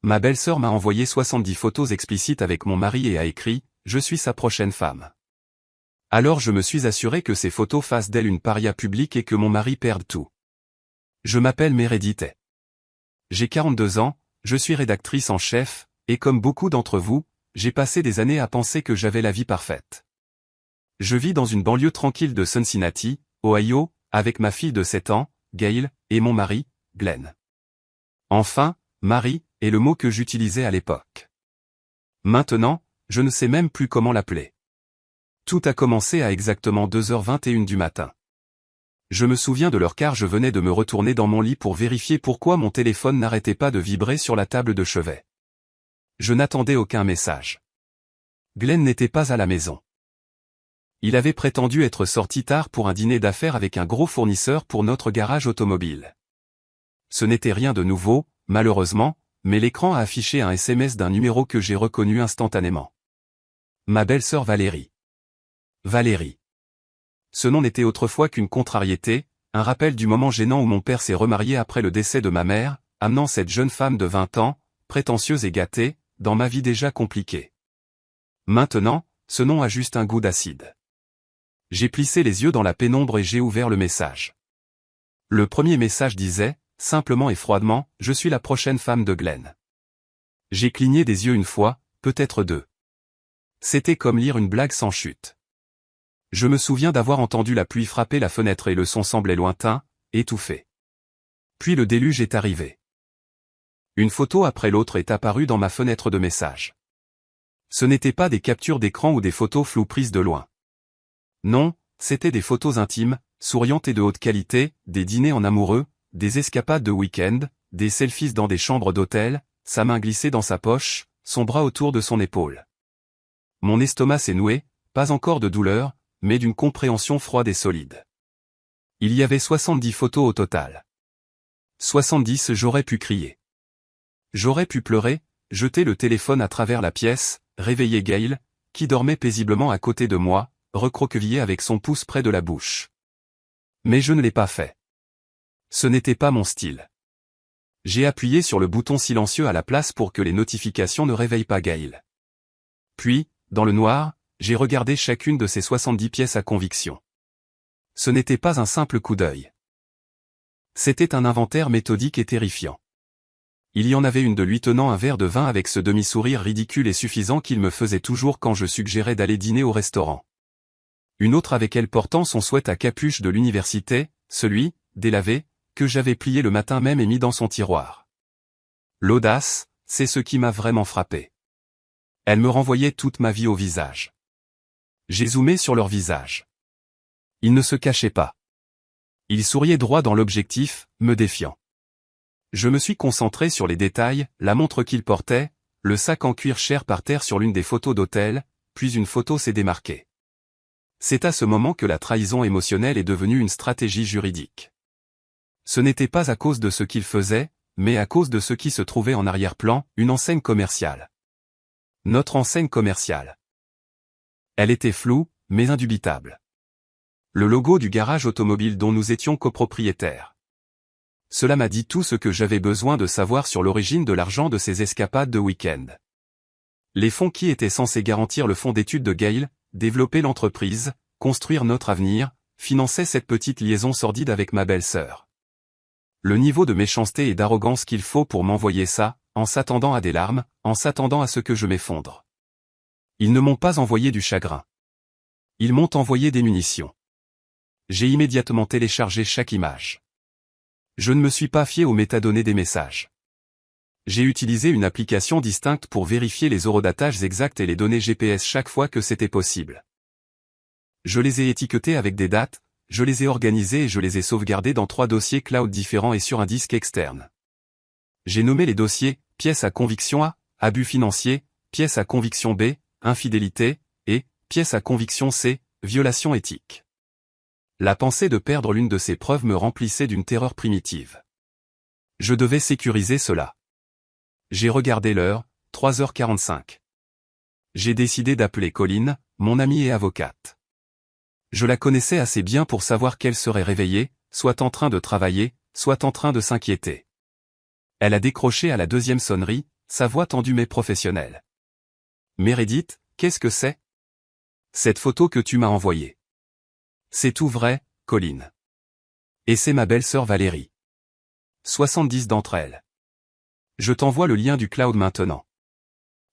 Ma belle-sœur m'a envoyé 70 photos explicites avec mon mari et a écrit « Je suis sa prochaine femme ». Alors je me suis assuré que ces photos fassent d'elle une paria publique et que mon mari perde tout. Je m'appelle Meredith. J'ai 42 ans, je suis rédactrice en chef, et comme beaucoup d'entre vous, j'ai passé des années à penser que j'avais la vie parfaite. Je vis dans une banlieue tranquille de Cincinnati, Ohio, avec ma fille de 7 ans, Gail, et mon mari, Glenn. Enfin, mari, est le mot que j'utilisais à l'époque. Maintenant, je ne sais même plus comment l'appeler. Tout a commencé à exactement 2h21 du matin. Je me souviens de l'heure car je venais de me retourner dans mon lit pour vérifier pourquoi mon téléphone n'arrêtait pas de vibrer sur la table de chevet. Je n'attendais aucun message. Glenn n'était pas à la maison. Il avait prétendu être sorti tard pour un dîner d'affaires avec un gros fournisseur pour notre garage automobile. Ce n'était rien de nouveau, malheureusement, mais l'écran a affiché un SMS d'un numéro que j'ai reconnu instantanément. Ma belle-sœur Valérie. Valérie. Ce nom n'était autrefois qu'une contrariété, un rappel du moment gênant où mon père s'est remarié après le décès de ma mère, amenant cette jeune femme de 20 ans, prétentieuse et gâtée, dans ma vie déjà compliquée. Maintenant, ce nom a juste un goût d'acide. J'ai plissé les yeux dans la pénombre et j'ai ouvert le message. Le premier message disait, simplement et froidement, « Je suis la prochaine femme de Glenn ». J'ai cligné des yeux une fois, peut-être deux. C'était comme lire une blague sans chute. Je me souviens d'avoir entendu la pluie frapper la fenêtre et le son semblait lointain, étouffé. Puis le déluge est arrivé. Une photo après l'autre est apparue dans ma fenêtre de messages. Ce n'étaient pas des captures d'écran ou des photos floues prises de loin. Non, c'étaient des photos intimes, souriantes et de haute qualité, des dîners en amoureux, des escapades de week-end, des selfies dans des chambres d'hôtel, sa main glissée dans sa poche, son bras autour de son épaule. Mon estomac s'est noué, pas encore de douleur, mais d'une compréhension froide et solide. Il y avait 70 photos au total. 70, j'aurais pu crier. J'aurais pu pleurer, jeter le téléphone à travers la pièce, réveiller Gail, qui dormait paisiblement à côté de moi, recroquevillé avec son pouce près de la bouche. Mais je ne l'ai pas fait. Ce n'était pas mon style. J'ai appuyé sur le bouton silencieux à la place pour que les notifications ne réveillent pas Gail. Puis, dans le noir, j'ai regardé chacune de ces 70 pièces à conviction. Ce n'était pas un simple coup d'œil. C'était un inventaire méthodique et terrifiant. Il y en avait une de lui tenant un verre de vin avec ce demi-sourire ridicule et suffisant qu'il me faisait toujours quand je suggérais d'aller dîner au restaurant. Une autre avec elle portant son sweat à capuche de l'université, celui, délavé, que j'avais plié le matin même et mis dans son tiroir. L'audace, c'est ce qui m'a vraiment frappé. Elle me renvoyait toute ma vie au visage. J'ai zoomé sur leur visage. Ils ne se cachaient pas. Ils souriaient droit dans l'objectif, me défiant. Je me suis concentré sur les détails, la montre qu'il portait, le sac en cuir cher par terre sur l'une des photos d'hôtel, puis une photo s'est démarquée. C'est à ce moment que la trahison émotionnelle est devenue une stratégie juridique. Ce n'était pas à cause de ce qu'il faisait, mais à cause de ce qui se trouvait en arrière-plan, une enseigne commerciale. Notre enseigne commerciale. Elle était floue, mais indubitable. Le logo du garage automobile dont nous étions copropriétaires. Cela m'a dit tout ce que j'avais besoin de savoir sur l'origine de l'argent de ces escapades de week-end. Les fonds qui étaient censés garantir le fonds d'études de Gail, développer l'entreprise, construire notre avenir, finançaient cette petite liaison sordide avec ma belle-sœur. Le niveau de méchanceté et d'arrogance qu'il faut pour m'envoyer ça, en s'attendant à des larmes, en s'attendant à ce que je m'effondre. Ils ne m'ont pas envoyé du chagrin. Ils m'ont envoyé des munitions. J'ai immédiatement téléchargé chaque image. Je ne me suis pas fié aux métadonnées des messages. J'ai utilisé une application distincte pour vérifier les horodatages exacts et les données GPS chaque fois que c'était possible. Je les ai étiquetés avec des dates, je les ai organisés et je les ai sauvegardés dans 3 dossiers cloud différents et sur un disque externe. J'ai nommé les dossiers « pièces à conviction A »,« abus financier »,« pièces à conviction B »,« infidélité » et « pièces à conviction C », « violation éthique ». La pensée de perdre l'une de ces preuves me remplissait d'une terreur primitive. Je devais sécuriser cela. J'ai regardé l'heure, 3h45. J'ai décidé d'appeler Colline, mon amie et avocate. Je la connaissais assez bien pour savoir qu'elle serait réveillée, soit en train de travailler, soit en train de s'inquiéter. Elle a décroché à la 2e sonnerie, sa voix tendue mais professionnelle. Meredith, qu'est-ce que c'est? Cette photo que tu m'as envoyée. C'est tout vrai, Colin. Et c'est ma belle-sœur Valérie. 70 d'entre elles. Je t'envoie le lien du cloud maintenant.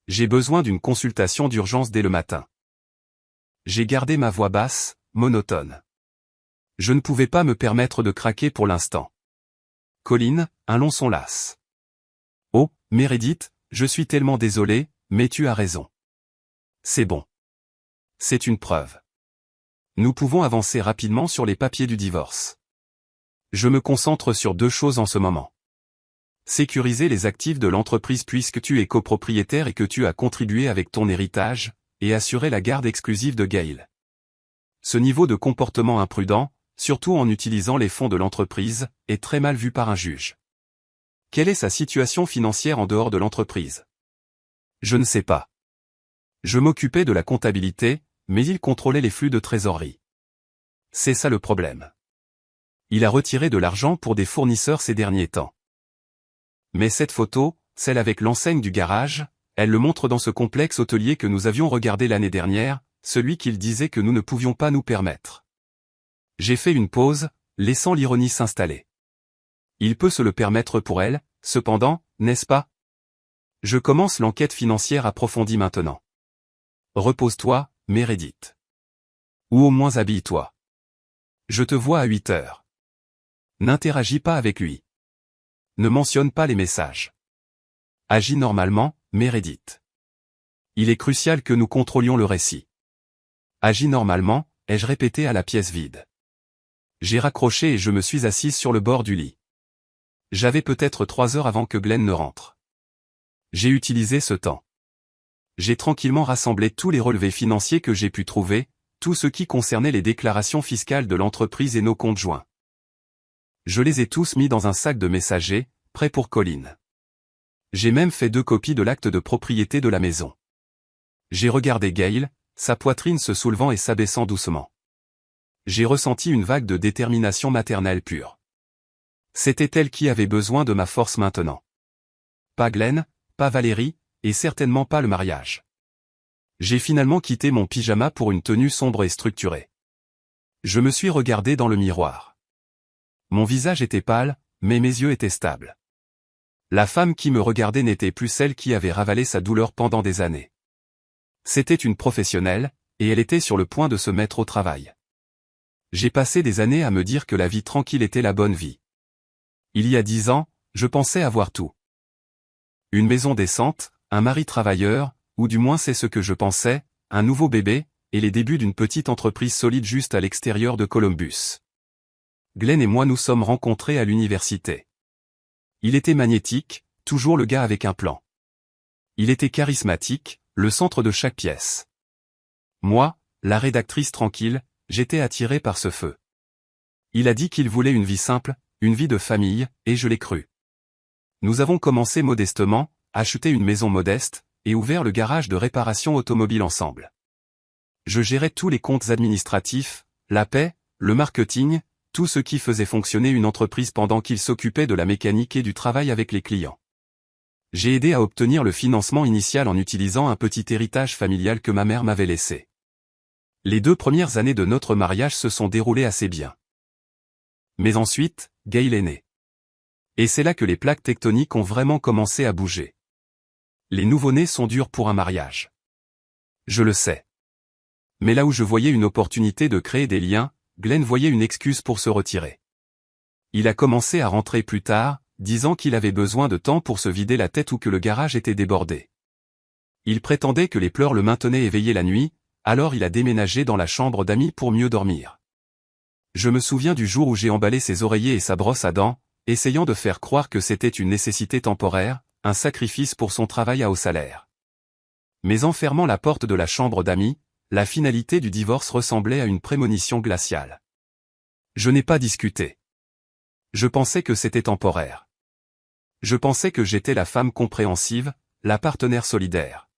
J'ai besoin d'une consultation d'urgence dès le matin. J'ai gardé ma voix basse, monotone. Je ne pouvais pas me permettre de craquer pour l'instant. Colin, un long son lasse. Oh, Meredith, je suis tellement désolé, mais tu as raison. C'est bon. C'est une preuve. Nous pouvons avancer rapidement sur les papiers du divorce. Je me concentre sur 2 choses en ce moment. Sécuriser les actifs de l'entreprise puisque tu es copropriétaire et que tu as contribué avec ton héritage, et assurer la garde exclusive de Gail. Ce niveau de comportement imprudent, surtout en utilisant les fonds de l'entreprise, est très mal vu par un juge. Quelle est sa situation financière en dehors de l'entreprise? Je ne sais pas. Je m'occupais de la comptabilité, mais il contrôlait les flux de trésorerie. C'est ça le problème. Il a retiré de l'argent pour des fournisseurs ces derniers temps. Mais cette photo, celle avec l'enseigne du garage, elle le montre dans ce complexe hôtelier que nous avions regardé l'année dernière, celui qu'il disait que nous ne pouvions pas nous permettre. J'ai fait une pause, laissant l'ironie s'installer. Il peut se le permettre pour elle, cependant, n'est-ce pas? Je commence l'enquête financière approfondie maintenant. Repose-toi, Meredith. Ou au moins habille-toi. Je te vois à 8 heures. N'interagis pas avec lui. Ne mentionne pas les messages. Agis normalement, Meredith. Il est crucial que nous contrôlions le récit. Agis normalement, ai-je répété à la pièce vide. J'ai raccroché et je me suis assise sur le bord du lit. J'avais peut-être 3 heures avant que Glenn ne rentre. J'ai utilisé ce temps. J'ai tranquillement rassemblé tous les relevés financiers que j'ai pu trouver, tout ce qui concernait les déclarations fiscales de l'entreprise et nos comptes joints. Je les ai tous mis dans un sac de messager, prêt pour Colin. J'ai même fait 2 copies de l'acte de propriété de la maison. J'ai regardé Gail, sa poitrine se soulevant et s'abaissant doucement. J'ai ressenti une vague de détermination maternelle pure. C'était elle qui avait besoin de ma force maintenant. Pas Glenn, pas Valérie, et certainement pas le mariage. J'ai finalement quitté mon pyjama pour une tenue sombre et structurée. Je me suis regardé dans le miroir. Mon visage était pâle, mais mes yeux étaient stables. La femme qui me regardait n'était plus celle qui avait ravalé sa douleur pendant des années. C'était une professionnelle, et elle était sur le point de se mettre au travail. J'ai passé des années à me dire que la vie tranquille était la bonne vie. Il y a 10 ans, je pensais avoir tout. Une maison décente, un mari travailleur, ou du moins c'est ce que je pensais, un nouveau bébé, et les débuts d'une petite entreprise solide juste à l'extérieur de Columbus. Glenn et moi nous sommes rencontrés à l'université. Il était magnétique, toujours le gars avec un plan. Il était charismatique, le centre de chaque pièce. Moi, la rédactrice tranquille, j'étais attiré par ce feu. Il a dit qu'il voulait une vie simple, une vie de famille, et je l'ai cru. Nous avons commencé modestement, acheté une maison modeste, et ouvert le garage de réparation automobile ensemble. Je gérais tous les comptes administratifs, la paie, le marketing, tout ce qui faisait fonctionner une entreprise pendant qu'il s'occupait de la mécanique et du travail avec les clients. J'ai aidé à obtenir le financement initial en utilisant un petit héritage familial que ma mère m'avait laissé. Les 2 premières années de notre mariage se sont déroulées assez bien. Mais ensuite, Gail est née. Et c'est là que les plaques tectoniques ont vraiment commencé à bouger. Les nouveau-nés sont durs pour un mariage. Je le sais. Mais là où je voyais une opportunité de créer des liens, Glenn voyait une excuse pour se retirer. Il a commencé à rentrer plus tard, disant qu'il avait besoin de temps pour se vider la tête ou que le garage était débordé. Il prétendait que les pleurs le maintenaient éveillé la nuit, alors il a déménagé dans la chambre d'amis pour mieux dormir. Je me souviens du jour où j'ai emballé ses oreillers et sa brosse à dents, essayant de faire croire que c'était une nécessité temporaire, un sacrifice pour son travail à haut salaire. Mais en fermant la porte de la chambre d'amis, la finalité du divorce ressemblait à une prémonition glaciale. Je n'ai pas discuté. Je pensais que c'était temporaire. Je pensais que j'étais la femme compréhensive, la partenaire solidaire.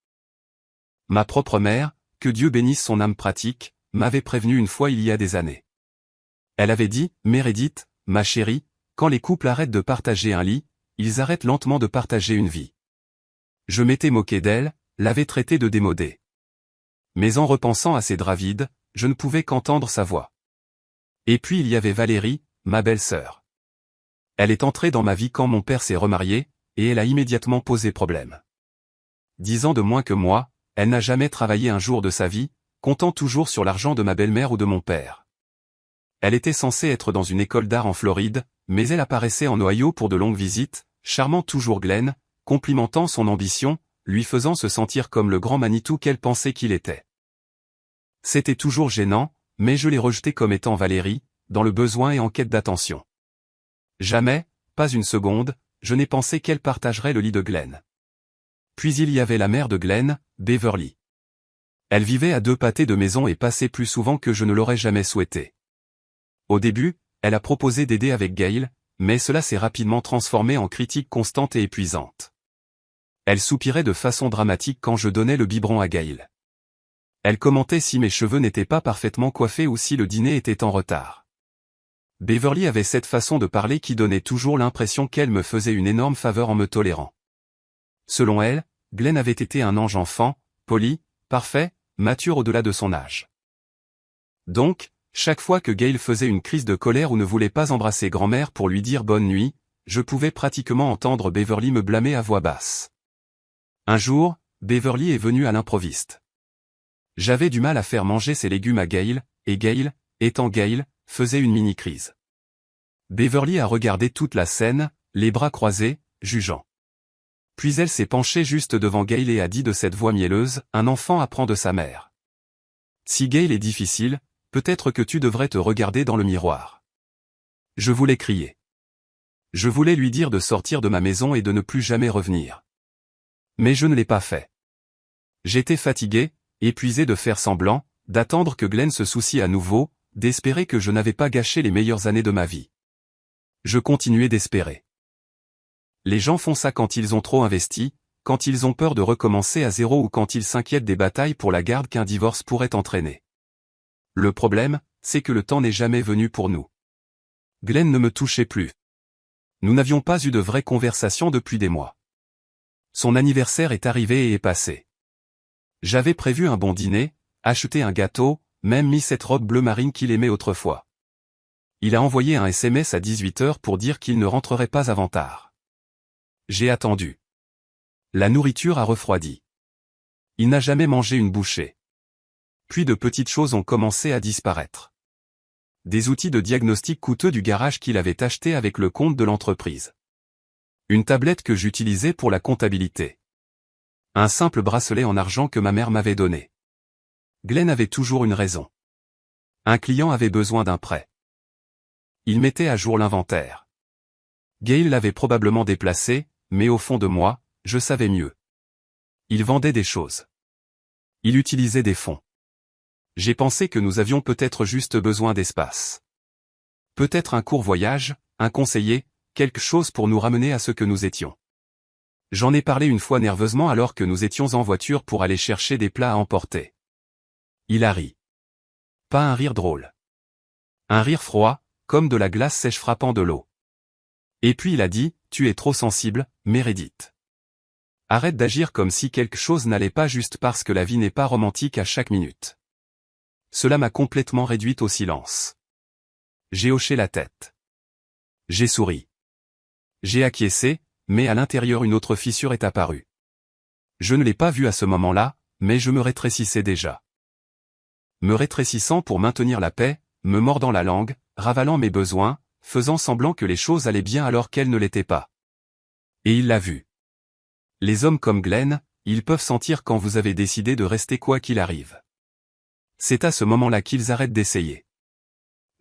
Ma propre mère, que Dieu bénisse son âme pratique, m'avait prévenu une fois il y a des années. Elle avait dit, « Meredith, ma chérie, quand les couples arrêtent de partager un lit, ils arrêtent lentement de partager une vie. » Je m'étais moqué d'elle, l'avais traitée de démodée. Mais en repensant à ses draps vides, je ne pouvais qu'entendre sa voix. Et puis il y avait Valérie, ma belle-sœur. Elle est entrée dans ma vie quand mon père s'est remarié, et elle a immédiatement posé problème. 10 ans de moins que moi, elle n'a jamais travaillé un jour de sa vie, comptant toujours sur l'argent de ma belle-mère ou de mon père. Elle était censée être dans une école d'art en Floride, mais elle apparaissait en Ohio pour de longues visites, charmant toujours Glenn, complimentant son ambition, lui faisant se sentir comme le grand Manitou qu'elle pensait qu'il était. C'était toujours gênant, mais je l'ai rejeté comme étant Valérie, dans le besoin et en quête d'attention. Jamais, pas une seconde, je n'ai pensé qu'elle partagerait le lit de Glenn. Puis il y avait la mère de Glenn, Beverly. Elle vivait à 2 pâtés de maison et passait plus souvent que je ne l'aurais jamais souhaité. Au début, elle a proposé d'aider avec Gail, mais cela s'est rapidement transformé en critique constante et épuisante. Elle soupirait de façon dramatique quand je donnais le biberon à Gail. Elle commentait si mes cheveux n'étaient pas parfaitement coiffés ou si le dîner était en retard. Beverly avait cette façon de parler qui donnait toujours l'impression qu'elle me faisait une énorme faveur en me tolérant. Selon elle, Glenn avait été un ange enfant, poli, parfait, mature au-delà de son âge. Donc, chaque fois que Gail faisait une crise de colère ou ne voulait pas embrasser grand-mère pour lui dire bonne nuit, je pouvais pratiquement entendre Beverly me blâmer à voix basse. Un jour, Beverly est venue à l'improviste. J'avais du mal à faire manger ses légumes à Gail, et Gail, étant Gail, faisait une mini-crise. Beverly a regardé toute la scène, les bras croisés, jugeant. Puis elle s'est penchée juste devant Gail et a dit de cette voix mielleuse, « Un enfant apprend de sa mère. Si Gail est difficile, peut-être que tu devrais te regarder dans le miroir. » Je voulais crier. Je voulais lui dire de sortir de ma maison et de ne plus jamais revenir. Mais je ne l'ai pas fait. J'étais fatigué, épuisé de faire semblant, d'attendre que Glenn se soucie à nouveau, d'espérer que je n'avais pas gâché les meilleures années de ma vie. Je continuais d'espérer. Les gens font ça quand ils ont trop investi, quand ils ont peur de recommencer à zéro ou quand ils s'inquiètent des batailles pour la garde qu'un divorce pourrait entraîner. Le problème, c'est que le temps n'est jamais venu pour nous. Glenn ne me touchait plus. Nous n'avions pas eu de vraie conversation depuis des mois. Son anniversaire est arrivé et est passé. J'avais prévu un bon dîner, acheté un gâteau, même mis cette robe bleu marine qu'il aimait autrefois. Il a envoyé un SMS à 18h pour dire qu'il ne rentrerait pas avant tard. J'ai attendu. La nourriture a refroidi. Il n'a jamais mangé une bouchée. Puis de petites choses ont commencé à disparaître. Des outils de diagnostic coûteux du garage qu'il avait acheté avec le compte de l'entreprise. Une tablette que j'utilisais pour la comptabilité. Un simple bracelet en argent que ma mère m'avait donné. Glenn avait toujours une raison. Un client avait besoin d'un prêt. Il mettait à jour l'inventaire. Gail l'avait probablement déplacé, mais au fond de moi, je savais mieux. Il vendait des choses. Il utilisait des fonds. J'ai pensé que nous avions peut-être juste besoin d'espace. Peut-être un court voyage, un conseiller, quelque chose pour nous ramener à ce que nous étions. J'en ai parlé une fois nerveusement alors que nous étions en voiture pour aller chercher des plats à emporter. Il a ri. Pas un rire drôle. Un rire froid, comme de la glace sèche frappant de l'eau. Et puis il a dit, « Tu es trop sensible, Meredith. Arrête d'agir comme si quelque chose n'allait pas juste parce que la vie n'est pas romantique à chaque minute. » Cela m'a complètement réduite au silence. J'ai hoché la tête. J'ai souri. J'ai acquiescé, mais à l'intérieur une autre fissure est apparue. Je ne l'ai pas vue à ce moment-là, mais je me rétrécissais déjà. Me rétrécissant pour maintenir la paix, me mordant la langue, ravalant mes besoins, faisant semblant que les choses allaient bien alors qu'elles ne l'étaient pas. Et il l'a vu. Les hommes comme Glenn, ils peuvent sentir quand vous avez décidé de rester quoi qu'il arrive. C'est à ce moment-là qu'ils arrêtent d'essayer.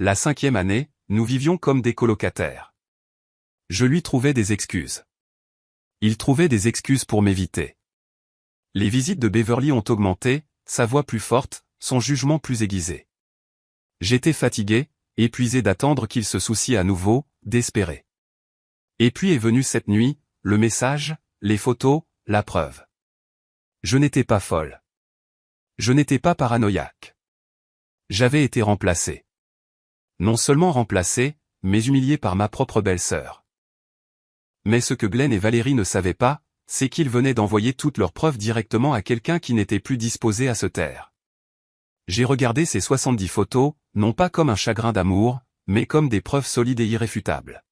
La 5e année, nous vivions comme des colocataires. Je lui trouvais des excuses. Il trouvait des excuses pour m'éviter. Les visites de Beverly ont augmenté, sa voix plus forte, son jugement plus aiguisé. J'étais fatigué, épuisé d'attendre qu'il se soucie à nouveau, d'espérer. Et puis est venue cette nuit, le message, les photos, la preuve. Je n'étais pas folle. Je n'étais pas paranoïaque. J'avais été remplacé. Non seulement remplacé, mais humilié par ma propre belle-sœur. Mais ce que Glenn et Valérie ne savaient pas, c'est qu'ils venaient d'envoyer toutes leurs preuves directement à quelqu'un qui n'était plus disposé à se taire. J'ai regardé ces 70 photos, non pas comme un chagrin d'amour, mais comme des preuves solides et irréfutables.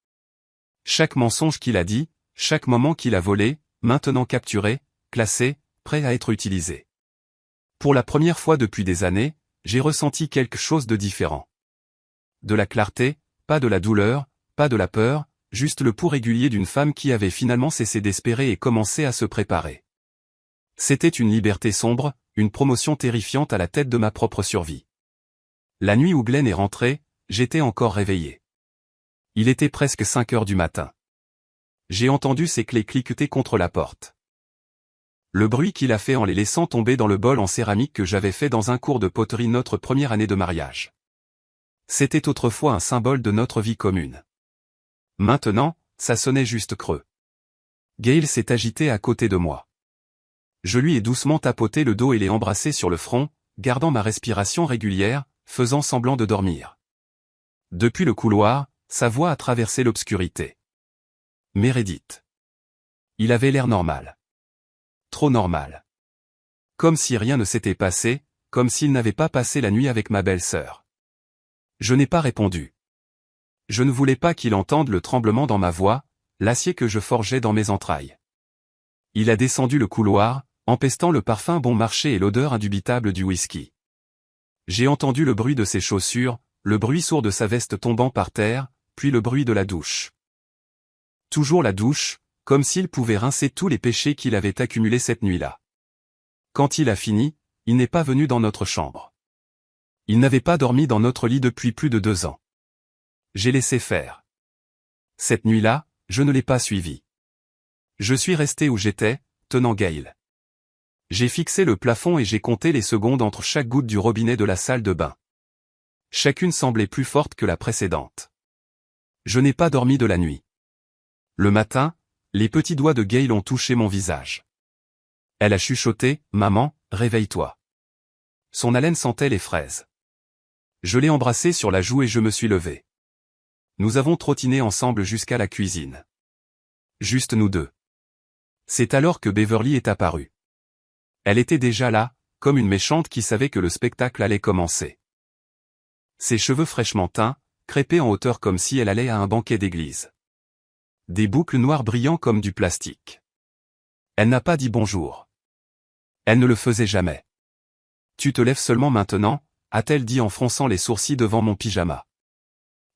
Chaque mensonge qu'il a dit, chaque moment qu'il a volé, maintenant capturé, classé, prêt à être utilisé. Pour la première fois depuis des années, j'ai ressenti quelque chose de différent. De la clarté, pas de la douleur, pas de la peur, juste le pouls régulier d'une femme qui avait finalement cessé d'espérer et commencé à se préparer. C'était une liberté sombre, une promotion terrifiante à la tête de ma propre survie. La nuit où Glenn est rentré, j'étais encore réveillé. Il était presque 5 heures du matin. J'ai entendu ses clés cliqueter contre la porte. Le bruit qu'il a fait en les laissant tomber dans le bol en céramique que j'avais fait dans un cours de poterie notre première année de mariage. C'était autrefois un symbole de notre vie commune. Maintenant, ça sonnait juste creux. Gail s'est agité à côté de moi. Je lui ai doucement tapoté le dos et l'ai embrassé sur le front, gardant ma respiration régulière, faisant semblant de dormir. Depuis le couloir, sa voix a traversé l'obscurité. Meredith. Il avait l'air normal. Trop normal. Comme si rien ne s'était passé, comme s'il n'avait pas passé la nuit avec ma belle-sœur. Je n'ai pas répondu. Je ne voulais pas qu'il entende le tremblement dans ma voix, l'acier que je forgeais dans mes entrailles. Il a descendu le couloir, empestant le parfum bon marché et l'odeur indubitable du whisky. J'ai entendu le bruit de ses chaussures, le bruit sourd de sa veste tombant par terre, puis le bruit de la douche. Toujours la douche, comme s'il pouvait rincer tous les péchés qu'il avait accumulés cette nuit-là. Quand il a fini, il n'est pas venu dans notre chambre. Il n'avait pas dormi dans notre lit depuis plus de 2 ans. J'ai laissé faire. Cette nuit-là, je ne l'ai pas suivi. Je suis resté où j'étais, tenant Gail. J'ai fixé le plafond et j'ai compté les secondes entre chaque goutte du robinet de la salle de bain. Chacune semblait plus forte que la précédente. Je n'ai pas dormi de la nuit. Le matin, les petits doigts de Gail ont touché mon visage. Elle a chuchoté, « Maman, réveille-toi ». Son haleine sentait les fraises. Je l'ai embrassée sur la joue et je me suis levé. Nous avons trottiné ensemble jusqu'à la cuisine. Juste nous deux. C'est alors que Beverly est apparue. Elle était déjà là, comme une méchante qui savait que le spectacle allait commencer. Ses cheveux fraîchement teints, crêpés en hauteur comme si elle allait à un banquet d'église. Des boucles noires brillant comme du plastique. Elle n'a pas dit bonjour. Elle ne le faisait jamais. Tu te lèves seulement maintenant, a-t-elle dit en fronçant les sourcils devant mon pyjama.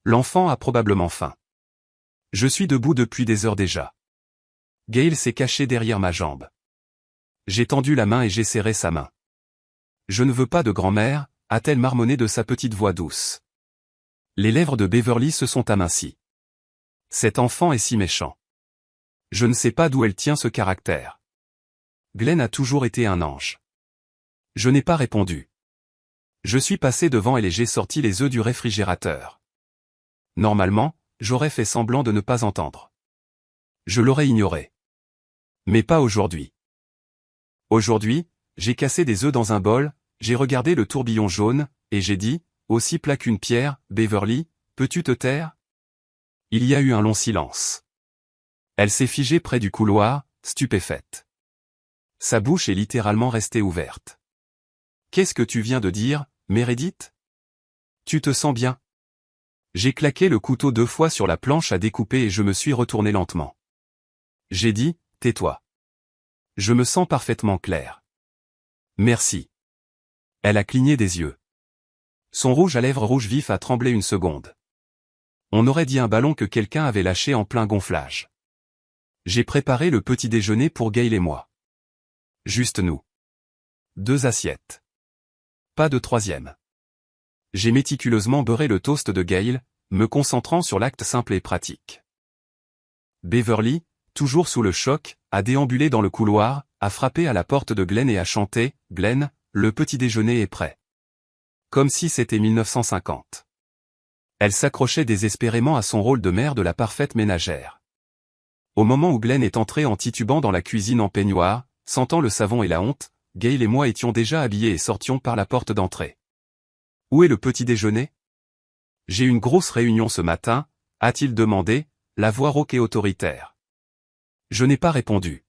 L'enfant a probablement faim. Je suis debout depuis des heures déjà. Gail s'est cachée derrière ma jambe. J'ai tendu la main et j'ai serré sa main. Je ne veux pas de grand-mère, a-t-elle marmonné de sa petite voix douce. Les lèvres de Beverly se sont amincies. Cet enfant est si méchant. Je ne sais pas d'où elle tient ce caractère. Glenn a toujours été un ange. Je n'ai pas répondu. Je suis passé devant elle et j'ai sorti les œufs du réfrigérateur. Normalement, j'aurais fait semblant de ne pas entendre. Je l'aurais ignoré. Mais pas aujourd'hui. Aujourd'hui, j'ai cassé des œufs dans un bol, j'ai regardé le tourbillon jaune, et j'ai dit, aussi plat qu'une pierre, Beverly, peux-tu te taire? Il y a eu un long silence. Elle s'est figée près du couloir, stupéfaite. Sa bouche est littéralement restée ouverte. Qu'est-ce que tu viens de dire, Meredith? Tu te sens bien? J'ai claqué le couteau 2 fois sur la planche à découper et je me suis retourné lentement. J'ai dit, tais-toi. Je me sens parfaitement clair. Merci. Elle a cligné des yeux. Son rouge à lèvres rouge vif a tremblé une seconde. On aurait dit un ballon que quelqu'un avait lâché en plein gonflage. J'ai préparé le petit déjeuner pour Gail et moi. Juste nous. 2 assiettes. Pas de troisième. J'ai méticuleusement beurré le toast de Gail, me concentrant sur l'acte simple et pratique. Beverly, toujours sous le choc, a déambulé dans le couloir, a frappé à la porte de Glenn et a chanté, « Glenn, le petit déjeuner est prêt. » Comme si c'était 1950. Elle s'accrochait désespérément à son rôle de mère de la parfaite ménagère. Au moment où Glenn est entré en titubant dans la cuisine en peignoir, sentant le savon et la honte, Gail et moi étions déjà habillés et sortions par la porte d'entrée. Où est le petit déjeuner? J'ai une grosse réunion ce matin, a-t-il demandé, la voix rauque et autoritaire. Je n'ai pas répondu.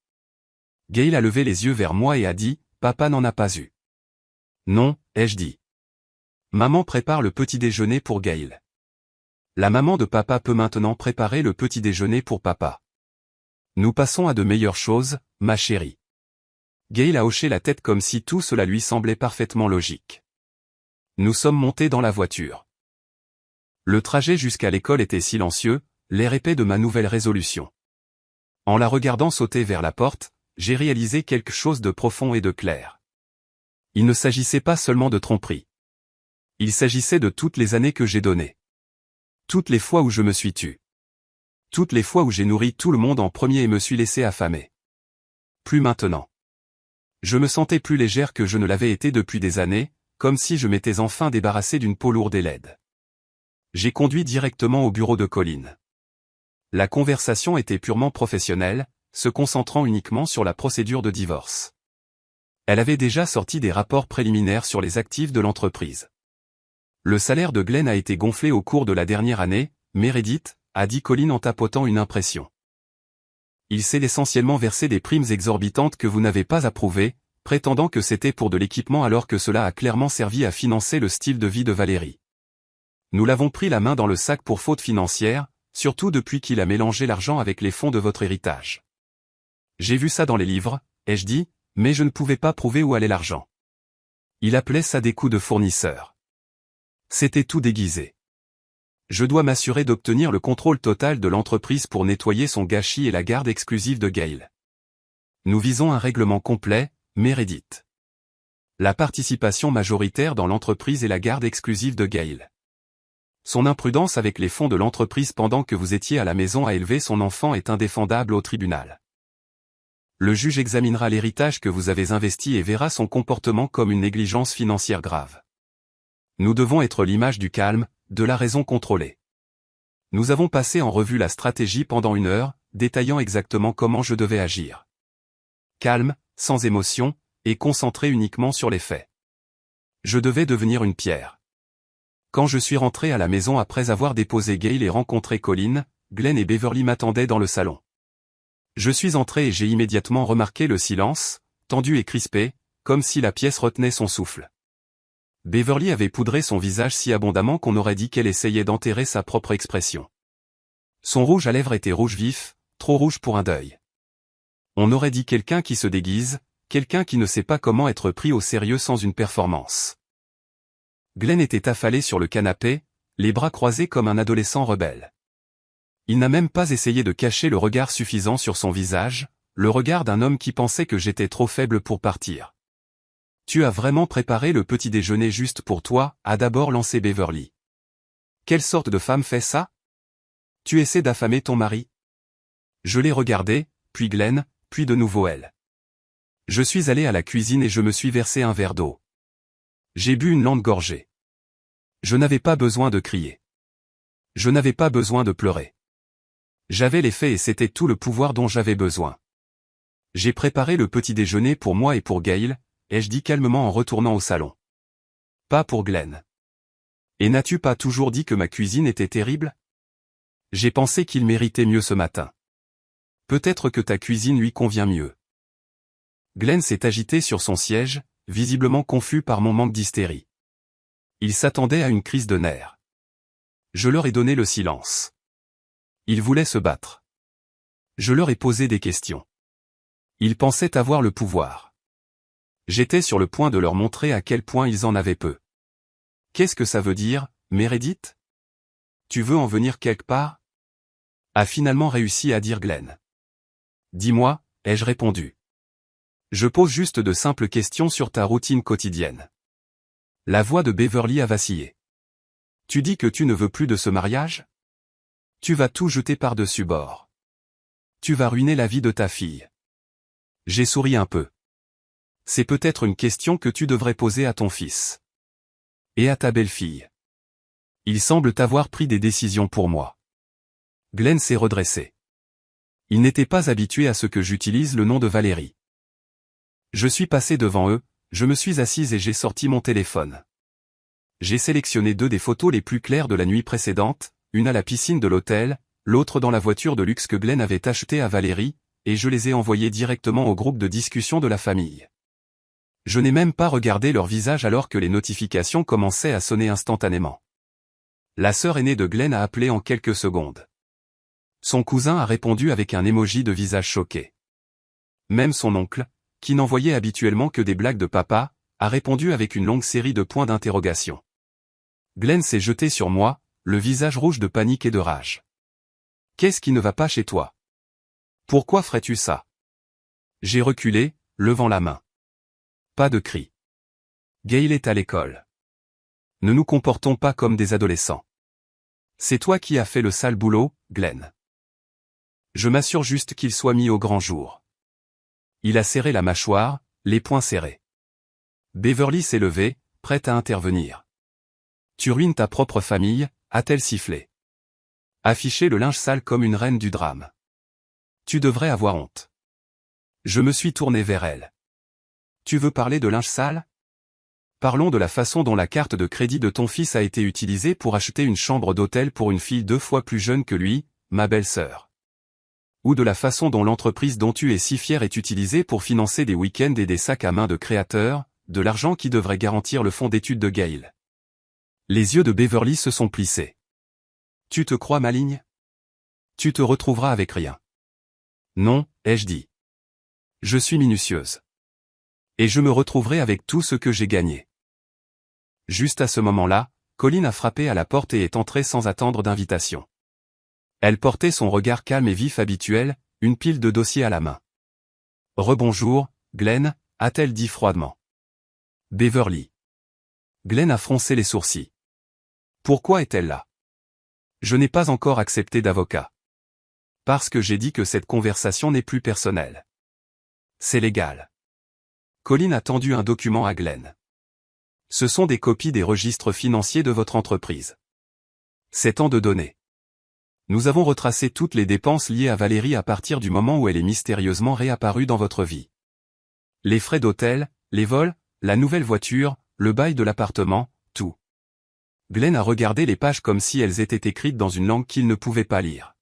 Gail a levé les yeux vers moi et a dit, « Papa n'en a pas eu. » Non, ai-je dit. Maman prépare le petit déjeuner pour Gail. La maman de papa peut maintenant préparer le petit déjeuner pour papa. Nous passons à de meilleures choses, ma chérie. Gail a hoché la tête comme si tout cela lui semblait parfaitement logique. Nous sommes montés dans la voiture. Le trajet jusqu'à l'école était silencieux, l'air épais de ma nouvelle résolution. En la regardant sauter vers la porte, j'ai réalisé quelque chose de profond et de clair. Il ne s'agissait pas seulement de tromperie. Il s'agissait de toutes les années que j'ai données. Toutes les fois où je me suis tu. Toutes les fois où j'ai nourri tout le monde en premier et me suis laissé affamer. Plus maintenant. Je me sentais plus légère que je ne l'avais été depuis des années, comme si je m'étais enfin débarrassé d'une peau lourde et laide. J'ai conduit directement au bureau de Colline. La conversation était purement professionnelle, se concentrant uniquement sur la procédure de divorce. Elle avait déjà sorti des rapports préliminaires sur les actifs de l'entreprise. Le salaire de Glenn a été gonflé au cours de la dernière année, Meredith, a dit Colline en tapotant une impression. Il s'est essentiellement versé des primes exorbitantes que vous n'avez pas approuvées, prétendant que c'était pour de l'équipement alors que cela a clairement servi à financer le style de vie de Valérie. Nous l'avons pris la main dans le sac pour faute financière, surtout depuis qu'il a mélangé l'argent avec les fonds de votre héritage. J'ai vu ça dans les livres, ai-je dit, mais je ne pouvais pas prouver où allait l'argent. Il appelait ça des coûts de fournisseur. C'était tout déguisé. Je dois m'assurer d'obtenir le contrôle total de l'entreprise pour nettoyer son gâchis et la garde exclusive de Gail. Nous visons un règlement complet, Meredith. La participation majoritaire dans l'entreprise et la garde exclusive de Gail. Son imprudence avec les fonds de l'entreprise pendant que vous étiez à la maison à élever son enfant est indéfendable au tribunal. Le juge examinera l'héritage que vous avez investi et verra son comportement comme une négligence financière grave. Nous devons être l'image du calme, de la raison contrôlée. Nous avons passé en revue la stratégie pendant 1 heure, détaillant exactement comment je devais agir. Calme, sans émotion, et concentré uniquement sur les faits. Je devais devenir une pierre. Quand je suis rentré à la maison après avoir déposé Gail et rencontré Colline, Glenn et Beverly m'attendaient dans le salon. Je suis entré et j'ai immédiatement remarqué le silence, tendu et crispé, comme si la pièce retenait son souffle. Beverly avait poudré son visage si abondamment qu'on aurait dit qu'elle essayait d'enterrer sa propre expression. Son rouge à lèvres était rouge vif, trop rouge pour un deuil. On aurait dit quelqu'un qui se déguise, quelqu'un qui ne sait pas comment être pris au sérieux sans une performance. Glenn était affalé sur le canapé, les bras croisés comme un adolescent rebelle. Il n'a même pas essayé de cacher le regard suffisant sur son visage, le regard d'un homme qui pensait que j'étais trop faible pour partir. « Tu as vraiment préparé le petit déjeuner juste pour toi » a d'abord lancé Beverly. « Quelle sorte de femme fait ça ? Tu essaies d'affamer ton mari ?» Je l'ai regardé, puis Glenn, puis de nouveau elle. Je suis allé à la cuisine et je me suis versé un verre d'eau. J'ai bu une lente gorgée. Je n'avais pas besoin de crier. Je n'avais pas besoin de pleurer. J'avais les faits et c'était tout le pouvoir dont j'avais besoin. J'ai préparé le petit déjeuner pour moi et pour Gail, ai-je dit calmement en retournant au salon. Pas pour Glenn. Et n'as-tu pas toujours dit que ma cuisine était terrible ? J'ai pensé qu'il méritait mieux ce matin. Peut-être que ta cuisine lui convient mieux. Glenn s'est agité sur son siège, visiblement confus par mon manque d'hystérie. Il s'attendait à une crise de nerfs. Je leur ai donné le silence. Ils voulaient se battre. Je leur ai posé des questions. Ils pensaient avoir le pouvoir. J'étais sur le point de leur montrer à quel point ils en avaient peu. Qu'est-ce que ça veut dire, Meredith ? Tu veux en venir quelque part ? A finalement réussi à dire Glenn. Dis-moi, ai-je répondu. Je pose juste de simples questions sur ta routine quotidienne. La voix de Beverly a vacillé. Tu dis que tu ne veux plus de ce mariage ? Tu vas tout jeter par-dessus bord. Tu vas ruiner la vie de ta fille. J'ai souri un peu. C'est peut-être une question que tu devrais poser à ton fils. Et à ta belle-fille. Ils semblent avoir pris des décisions pour moi. Glenn s'est redressé. Il n'était pas habitué à ce que j'utilise le nom de Valérie. Je suis passé devant eux, je me suis assise et j'ai sorti mon téléphone. J'ai sélectionné 2 des photos les plus claires de la nuit précédente, une à la piscine de l'hôtel, l'autre dans la voiture de luxe que Glenn avait achetée à Valérie, et je les ai envoyées directement au groupe de discussion de la famille. Je n'ai même pas regardé leur visage alors que les notifications commençaient à sonner instantanément. La sœur aînée de Glenn a appelé en quelques secondes. Son cousin a répondu avec un emoji de visage choqué. Même son oncle, qui n'envoyait habituellement que des blagues de papa, a répondu avec une longue série de points d'interrogation. Glenn s'est jeté sur moi, le visage rouge de panique et de rage. « Qu'est-ce qui ne va pas chez toi? Pourquoi ferais-tu ça ?» J'ai reculé, levant la main. Pas de cri. Gail est à l'école. Ne nous comportons pas comme des adolescents. C'est toi qui as fait le sale boulot, Glenn. Je m'assure juste qu'il soit mis au grand jour. Il a serré la mâchoire, les poings serrés. Beverly s'est levée, prête à intervenir. Tu ruines ta propre famille, a-t-elle sifflé. Afficher le linge sale comme une reine du drame. Tu devrais avoir honte. Je me suis tourné vers elle. Tu veux parler de linge sale? Parlons de la façon dont la carte de crédit de ton fils a été utilisée pour acheter une chambre d'hôtel pour une fille 2 fois plus jeune que lui, ma belle-sœur. Ou de la façon dont l'entreprise dont tu es si fier est utilisée pour financer des week-ends et des sacs à main de créateurs, de l'argent qui devrait garantir le fonds d'études de Gail. Les yeux de Beverly se sont plissés. Tu te crois maligne? Tu te retrouveras avec rien. Non, ai-je dit. Je suis minutieuse. Et je me retrouverai avec tout ce que j'ai gagné. Juste à ce moment-là, Colin a frappé à la porte et est entrée sans attendre d'invitation. Elle portait son regard calme et vif habituel, une pile de dossiers à la main. « Rebonjour, Glenn » a-t-elle dit froidement. « Beverly. » Glenn a froncé les sourcils. « Pourquoi est-elle là ?»« Je n'ai pas encore accepté d'avocat. Parce que j'ai dit que cette conversation n'est plus personnelle. C'est légal. » Colin a tendu un document à Glenn. Ce sont des copies des registres financiers de votre entreprise. C'est tant de données. Nous avons retracé toutes les dépenses liées à Valérie à partir du moment où elle est mystérieusement réapparue dans votre vie. Les frais d'hôtel, les vols, la nouvelle voiture, le bail de l'appartement, tout. Glenn a regardé les pages comme si elles étaient écrites dans une langue qu'il ne pouvait pas lire.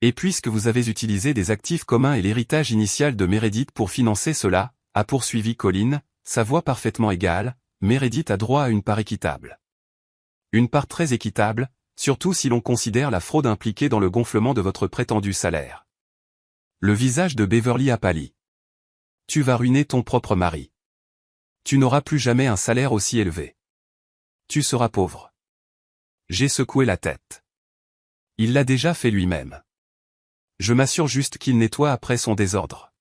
Et puisque vous avez utilisé des actifs communs et l'héritage initial de Meredith pour financer cela, a poursuivi Colin, sa voix parfaitement égale, Meredith a droit à une part équitable. Une part très équitable, surtout si l'on considère la fraude impliquée dans le gonflement de votre prétendu salaire. Le visage de Beverly a pâli. Tu vas ruiner ton propre mari. Tu n'auras plus jamais un salaire aussi élevé. Tu seras pauvre. J'ai secoué la tête. Il l'a déjà fait lui-même. Je m'assure juste qu'il nettoie après son désordre.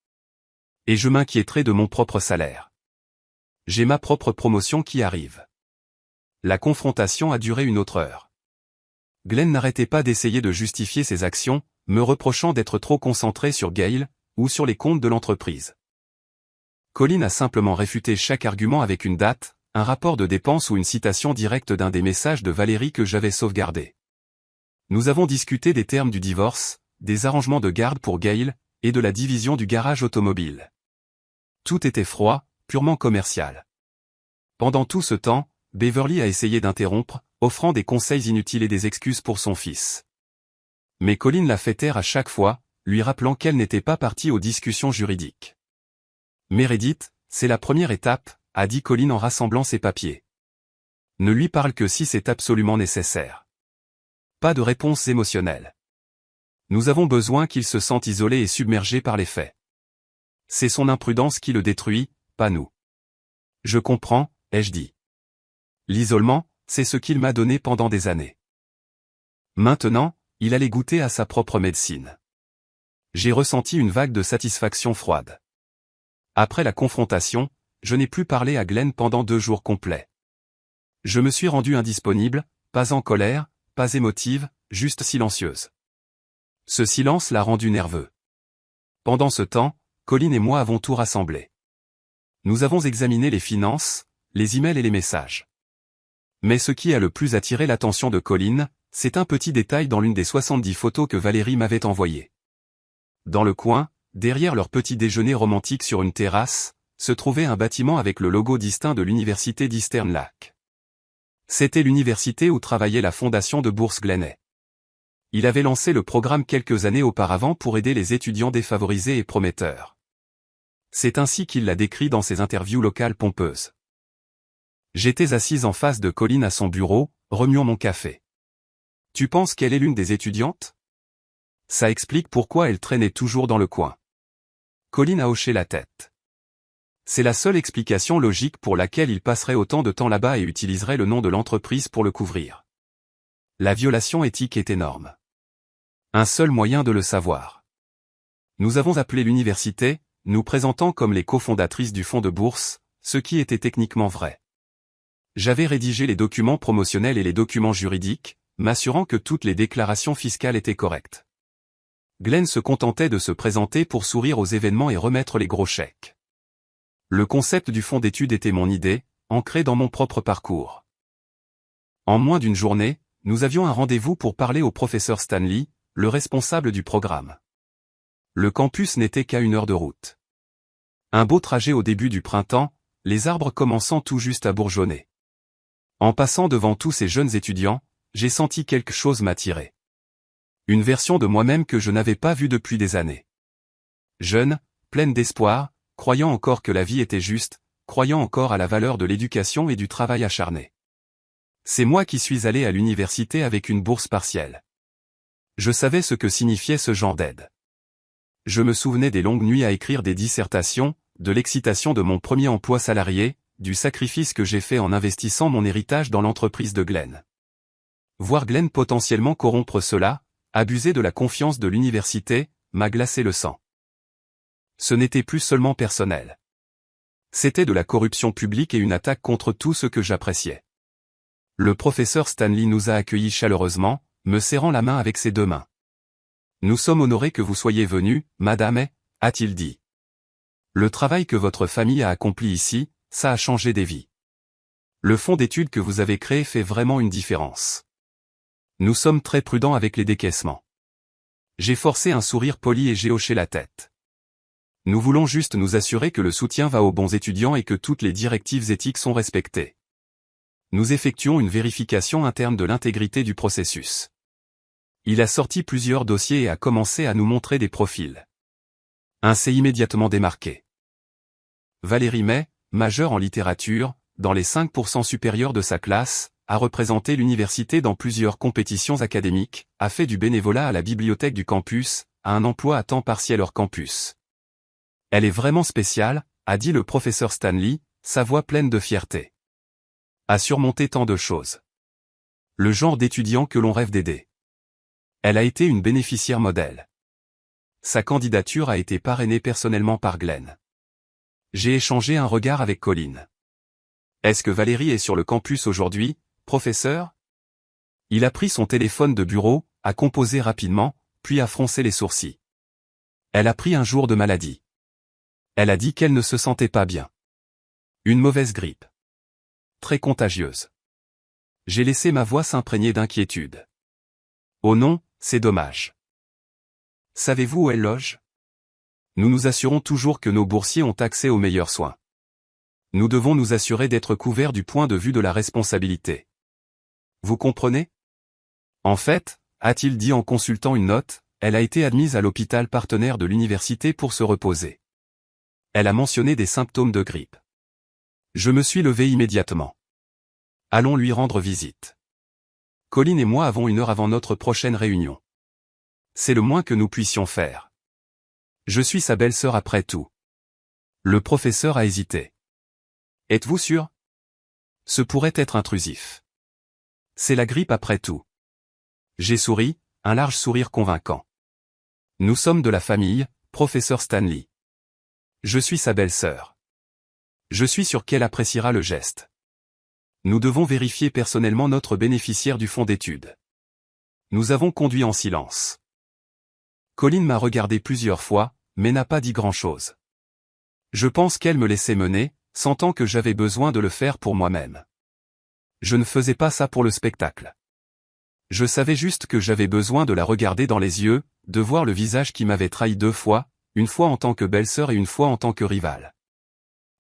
Et je m'inquiéterai de mon propre salaire. J'ai ma propre promotion qui arrive. La confrontation a duré une autre heure. Glenn n'arrêtait pas d'essayer de justifier ses actions, me reprochant d'être trop concentré sur Gail, ou sur les comptes de l'entreprise. Colin a simplement réfuté chaque argument avec une date, un rapport de dépenses ou une citation directe d'un des messages de Valérie que j'avais sauvegardé. Nous avons discuté des termes du divorce, des arrangements de garde pour Gail, et de la division du garage automobile. Tout était froid, purement commercial. Pendant tout ce temps, Beverly a essayé d'interrompre, offrant des conseils inutiles et des excuses pour son fils. Mais Colin l'a fait taire à chaque fois, lui rappelant qu'elle n'était pas partie aux discussions juridiques. Meredith, c'est la première étape, a dit Colin en rassemblant ses papiers. Ne lui parle que si c'est absolument nécessaire. Pas de réponse émotionnelle. Nous avons besoin qu'il se sente isolé et submergé par les faits. C'est son imprudence qui le détruit, pas nous. Je comprends, ai-je dit. L'isolement, c'est ce qu'il m'a donné pendant des années. Maintenant, il allait goûter à sa propre médecine. J'ai ressenti une vague de satisfaction froide. Après la confrontation, je n'ai plus parlé à Glenn pendant 2 jours complets. Je me suis rendue indisponible, pas en colère, pas émotive, juste silencieuse. Ce silence l'a rendu nerveux. Pendant ce temps, Colin et moi avons tout rassemblé. Nous avons examiné les finances, les emails et les messages. Mais ce qui a le plus attiré l'attention de Colin, c'est un petit détail dans l'une des 70 photos que Valérie m'avait envoyées. Dans le coin, derrière leur petit déjeuner romantique sur une terrasse, se trouvait un bâtiment avec le logo distinct de l'université d'Eastern Lake. C'était l'université où travaillait la fondation de Bourse Glenay. Il avait lancé le programme quelques années auparavant pour aider les étudiants défavorisés et prometteurs. C'est ainsi qu'il l'a décrit dans ses interviews locales pompeuses. J'étais assise en face de Colline à son bureau, remuant mon café. Tu penses qu'elle est l'une des étudiantes? Ça explique pourquoi elle traînait toujours dans le coin. Colline a hoché la tête. C'est la seule explication logique pour laquelle il passerait autant de temps là-bas et utiliserait le nom de l'entreprise pour le couvrir. La violation éthique est énorme. Un seul moyen de le savoir. Nous avons appelé l'université, nous présentant comme les cofondatrices du fonds de bourse, ce qui était techniquement vrai. J'avais rédigé les documents promotionnels et les documents juridiques, m'assurant que toutes les déclarations fiscales étaient correctes. Glenn se contentait de se présenter pour sourire aux événements et remettre les gros chèques. Le concept du fonds d'études était mon idée, ancrée dans mon propre parcours. En moins d'une journée, nous avions un rendez-vous pour parler au professeur Stanley, le responsable du programme. Le campus n'était qu'à 1 heure de route. Un beau trajet au début du printemps, les arbres commençant tout juste à bourgeonner. En passant devant tous ces jeunes étudiants, j'ai senti quelque chose m'attirer. Une version de moi-même que je n'avais pas vue depuis des années. Jeune, pleine d'espoir, croyant encore que la vie était juste, croyant encore à la valeur de l'éducation et du travail acharné. C'est moi qui suis allé à l'université avec une bourse partielle. Je savais ce que signifiait ce genre d'aide. Je me souvenais des longues nuits à écrire des dissertations, de l'excitation de mon premier emploi salarié, du sacrifice que j'ai fait en investissant mon héritage dans l'entreprise de Glenn. Voir Glenn potentiellement corrompre cela, abuser de la confiance de l'université, m'a glacé le sang. Ce n'était plus seulement personnel. C'était de la corruption publique et une attaque contre tout ce que j'appréciais. Le professeur Stanley nous a accueillis chaleureusement, me serrant la main avec ses 2 mains. Nous sommes honorés que vous soyez venus, madame, a-t-il dit. Le travail que votre famille a accompli ici, ça a changé des vies. Le fonds d'études que vous avez créé fait vraiment une différence. Nous sommes très prudents avec les décaissements. J'ai forcé un sourire poli et j'ai hoché la tête. Nous voulons juste nous assurer que le soutien va aux bons étudiants et que toutes les directives éthiques sont respectées. Nous effectuons une vérification interne de l'intégrité du processus. Il a sorti plusieurs dossiers et a commencé à nous montrer des profils. Un s'est immédiatement démarqué. Valérie May, majeure en littérature, dans les 5% supérieurs de sa classe, a représenté l'université dans plusieurs compétitions académiques, a fait du bénévolat à la bibliothèque du campus, a un emploi à temps partiel hors campus. Elle est vraiment spéciale, a dit le professeur Stanley, sa voix pleine de fierté. A surmonté tant de choses. Le genre d'étudiant que l'on rêve d'aider. Elle a été une bénéficiaire modèle. Sa candidature a été parrainée personnellement par Glenn. J'ai échangé un regard avec Colline. Est-ce que Valérie est sur le campus aujourd'hui, professeur? Il a pris son téléphone de bureau, a composé rapidement, puis a froncé les sourcils. Elle a pris un jour de maladie. Elle a dit qu'elle ne se sentait pas bien. Une mauvaise grippe. Très contagieuse. J'ai laissé ma voix s'imprégner d'inquiétude. Oh non, c'est dommage. Savez-vous où elle loge? Nous nous assurons toujours que nos boursiers ont accès aux meilleurs soins. Nous devons nous assurer d'être couverts du point de vue de la responsabilité. Vous comprenez? En fait, a-t-il dit en consultant une note, elle a été admise à l'hôpital partenaire de l'université pour se reposer. Elle a mentionné des symptômes de grippe. Je me suis levé immédiatement. Allons lui rendre visite. Colline et moi avons 1 heure avant notre prochaine réunion. C'est le moins que nous puissions faire. Je suis sa belle-sœur après tout. Le professeur a hésité. Êtes-vous sûr? Ce pourrait être intrusif. C'est la grippe après tout. J'ai souri, un large sourire convaincant. Nous sommes de la famille, professeur Stanley. Je suis sa belle-sœur. Je suis sûr qu'elle appréciera le geste. Nous devons vérifier personnellement notre bénéficiaire du fonds d'études. Nous avons conduit en silence. Colline m'a regardé plusieurs fois, mais n'a pas dit grand-chose. Je pense qu'elle me laissait mener, sentant que j'avais besoin de le faire pour moi-même. Je ne faisais pas ça pour le spectacle. Je savais juste que j'avais besoin de la regarder dans les yeux, de voir le visage qui m'avait trahi 2 fois, une fois en tant que belle-sœur et une fois en tant que rivale.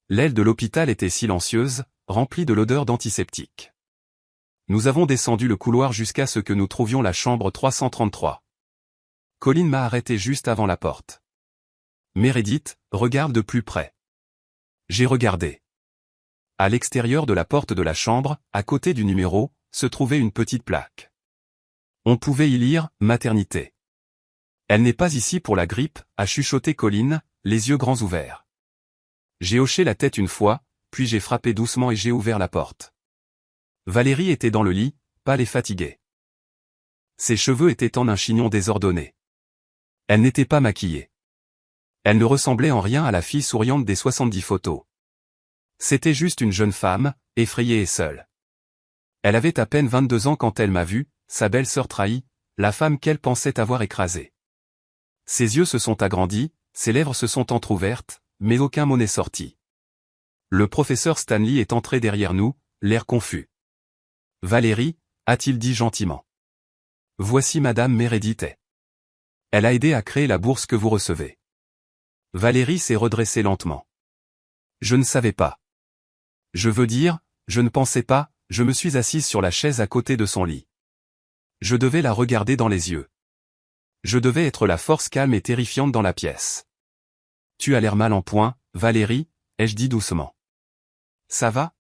L'aile de l'hôpital était silencieuse, remplie de l'odeur d'antiseptique. Nous avons descendu le couloir jusqu'à ce que nous trouvions la chambre 333. Colin m'a arrêté juste avant la porte. Meredith, regarde de plus près. J'ai regardé. À l'extérieur de la porte de la chambre, à côté du numéro, se trouvait une petite plaque. On pouvait y lire « Maternité ». Elle n'est pas ici pour la grippe, a chuchoté Colin, les yeux grands ouverts. J'ai hoché la tête une fois, puis j'ai frappé doucement et j'ai ouvert la porte. Valérie était dans le lit, pâle et fatiguée. Ses cheveux étaient en un chignon désordonné. Elle n'était pas maquillée. Elle ne ressemblait en rien à la fille souriante des 70 photos. C'était juste une jeune femme, effrayée et seule. Elle avait à peine 22 ans quand elle m'a vu, sa belle-sœur trahie, la femme qu'elle pensait avoir écrasée. Ses yeux se sont agrandis, ses lèvres se sont entr'ouvertes, mais aucun mot n'est sorti. Le professeur Stanley est entré derrière nous, l'air confus. « Valérie » a-t-il dit gentiment. « Voici Madame Meredith. Elle a aidé à créer la bourse que vous recevez. » Valérie s'est redressée lentement. « Je ne savais pas. Je veux dire, je ne pensais pas, je me suis assise sur la chaise à côté de son lit. Je devais la regarder dans les yeux. Je devais être la force calme et terrifiante dans la pièce. « Tu as l'air mal en point, Valérie » ai-je dit doucement. « Ça va ?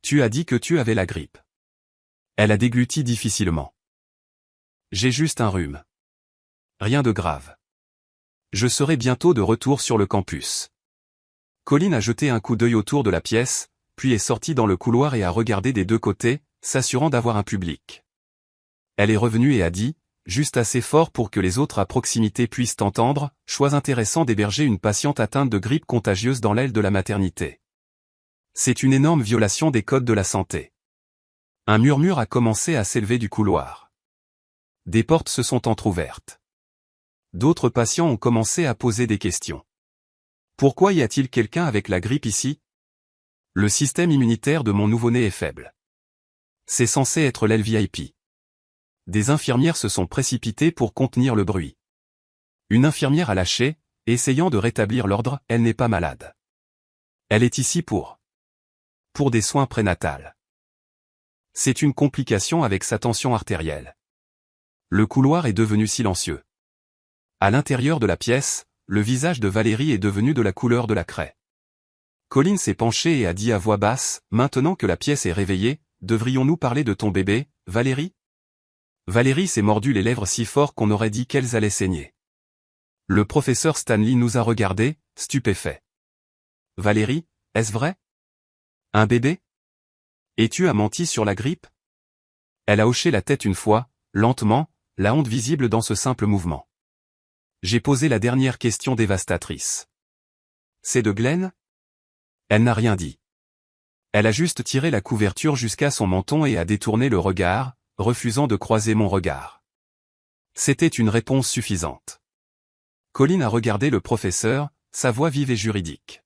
Tu as dit que tu avais la grippe. » Elle a dégluti difficilement. « J'ai juste un rhume. Rien de grave. Je serai bientôt de retour sur le campus. » Colin a jeté un coup d'œil autour de la pièce, puis est sortie dans le couloir et a regardé des deux côtés, s'assurant d'avoir un public. Elle est revenue et a dit, juste assez fort pour que les autres à proximité puissent entendre, « Choix intéressant d'héberger une patiente atteinte de grippe contagieuse dans l'aile de la maternité. C'est une énorme violation des codes de la santé. » Un murmure a commencé à s'élever du couloir. Des portes se sont entr'ouvertes. D'autres patients ont commencé à poser des questions. Pourquoi y a-t-il quelqu'un avec la grippe ici? Le système immunitaire de mon nouveau-né est faible. C'est censé être l'aile VIP. Des infirmières se sont précipitées pour contenir le bruit. Une infirmière a lâché, essayant de rétablir l'ordre, elle n'est pas malade. Elle est ici pour des soins prénatals. C'est une complication avec sa tension artérielle. Le couloir est devenu silencieux. À l'intérieur de la pièce, le visage de Valérie est devenu de la couleur de la craie. Colin s'est penché et a dit à voix basse, « Maintenant que la pièce est réveillée, devrions-nous parler de ton bébé, Valérie ?» Valérie s'est mordu les lèvres si fort qu'on aurait dit qu'elles allaient saigner. Le professeur Stanley nous a regardés, stupéfaits. « Valérie, est-ce vrai? Un bébé? Et tu as menti sur la grippe? » Elle a hoché la tête une fois, lentement, la honte visible dans ce simple mouvement. J'ai posé la dernière question dévastatrice. « C'est de Glenn? » Elle n'a rien dit. Elle a juste tiré la couverture jusqu'à son menton et a détourné le regard, refusant de croiser mon regard. C'était une réponse suffisante. Colin a regardé le professeur, sa voix vive et juridique.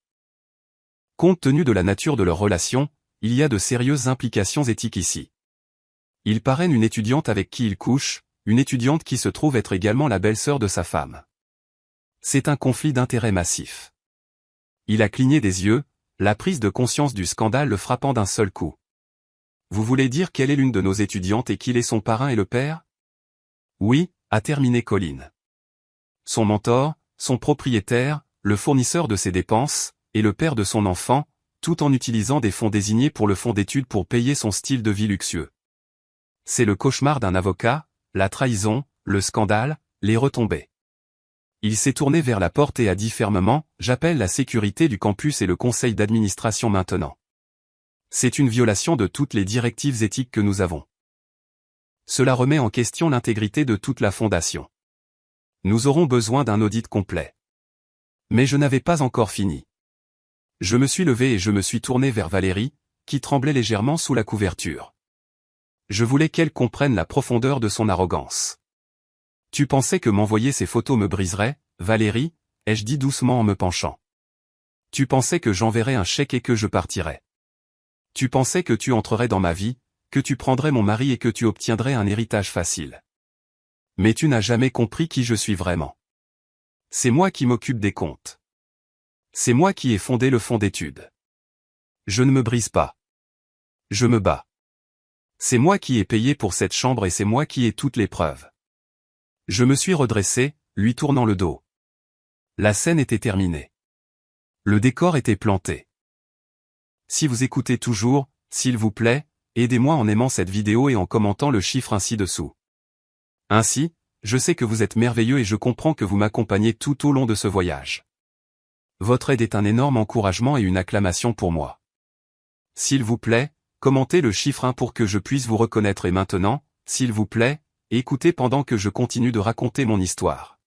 Compte tenu de la nature de leur relation, il y a de sérieuses implications éthiques ici. Il parraine une étudiante avec qui il couche, une étudiante qui se trouve être également la belle-sœur de sa femme. C'est un conflit d'intérêts massif. Il a cligné des yeux, la prise de conscience du scandale le frappant d'un seul coup. Vous voulez dire qu'elle est l'une de nos étudiantes et qu'il est son parrain et le père? Oui, a terminé Colin. Son mentor, son propriétaire, le fournisseur de ses dépenses, et le père de son enfant, tout en utilisant des fonds désignés pour le fonds d'études pour payer son style de vie luxueux. C'est le cauchemar d'un avocat, la trahison, le scandale, les retombées. Il s'est tourné vers la porte et a dit fermement, « J'appelle la sécurité du campus et le conseil d'administration maintenant. C'est une violation de toutes les directives éthiques que nous avons. Cela remet en question l'intégrité de toute la fondation. Nous aurons besoin d'un audit complet. » Mais je n'avais pas encore fini. Je me suis levé et je me suis tourné vers Valérie, qui tremblait légèrement sous la couverture. Je voulais qu'elle comprenne la profondeur de son arrogance. « Tu pensais que m'envoyer ces photos me briserait, Valérie ?» ai-je dit doucement en me penchant. « Tu pensais que j'enverrais un chèque et que je partirais. Tu pensais que tu entrerais dans ma vie, que tu prendrais mon mari et que tu obtiendrais un héritage facile. Mais tu n'as jamais compris qui je suis vraiment. C'est moi qui m'occupe des comptes. C'est moi qui ai fondé le fonds d'études. Je ne me brise pas. Je me bats. C'est moi qui ai payé pour cette chambre et c'est moi qui ai toutes les preuves. Je me suis redressé, lui tournant le dos. La scène était terminée. Le décor était planté. Si vous écoutez toujours, s'il vous plaît, aidez-moi en aimant cette vidéo et en commentant le chiffre ci-dessous. Ainsi, je sais que vous êtes merveilleux et je comprends que vous m'accompagnez tout au long de ce voyage. Votre aide est un énorme encouragement et une acclamation pour moi. S'il vous plaît, commentez le chiffre 1 pour que je puisse vous reconnaître et maintenant, s'il vous plaît, écoutez pendant que je continue de raconter mon histoire.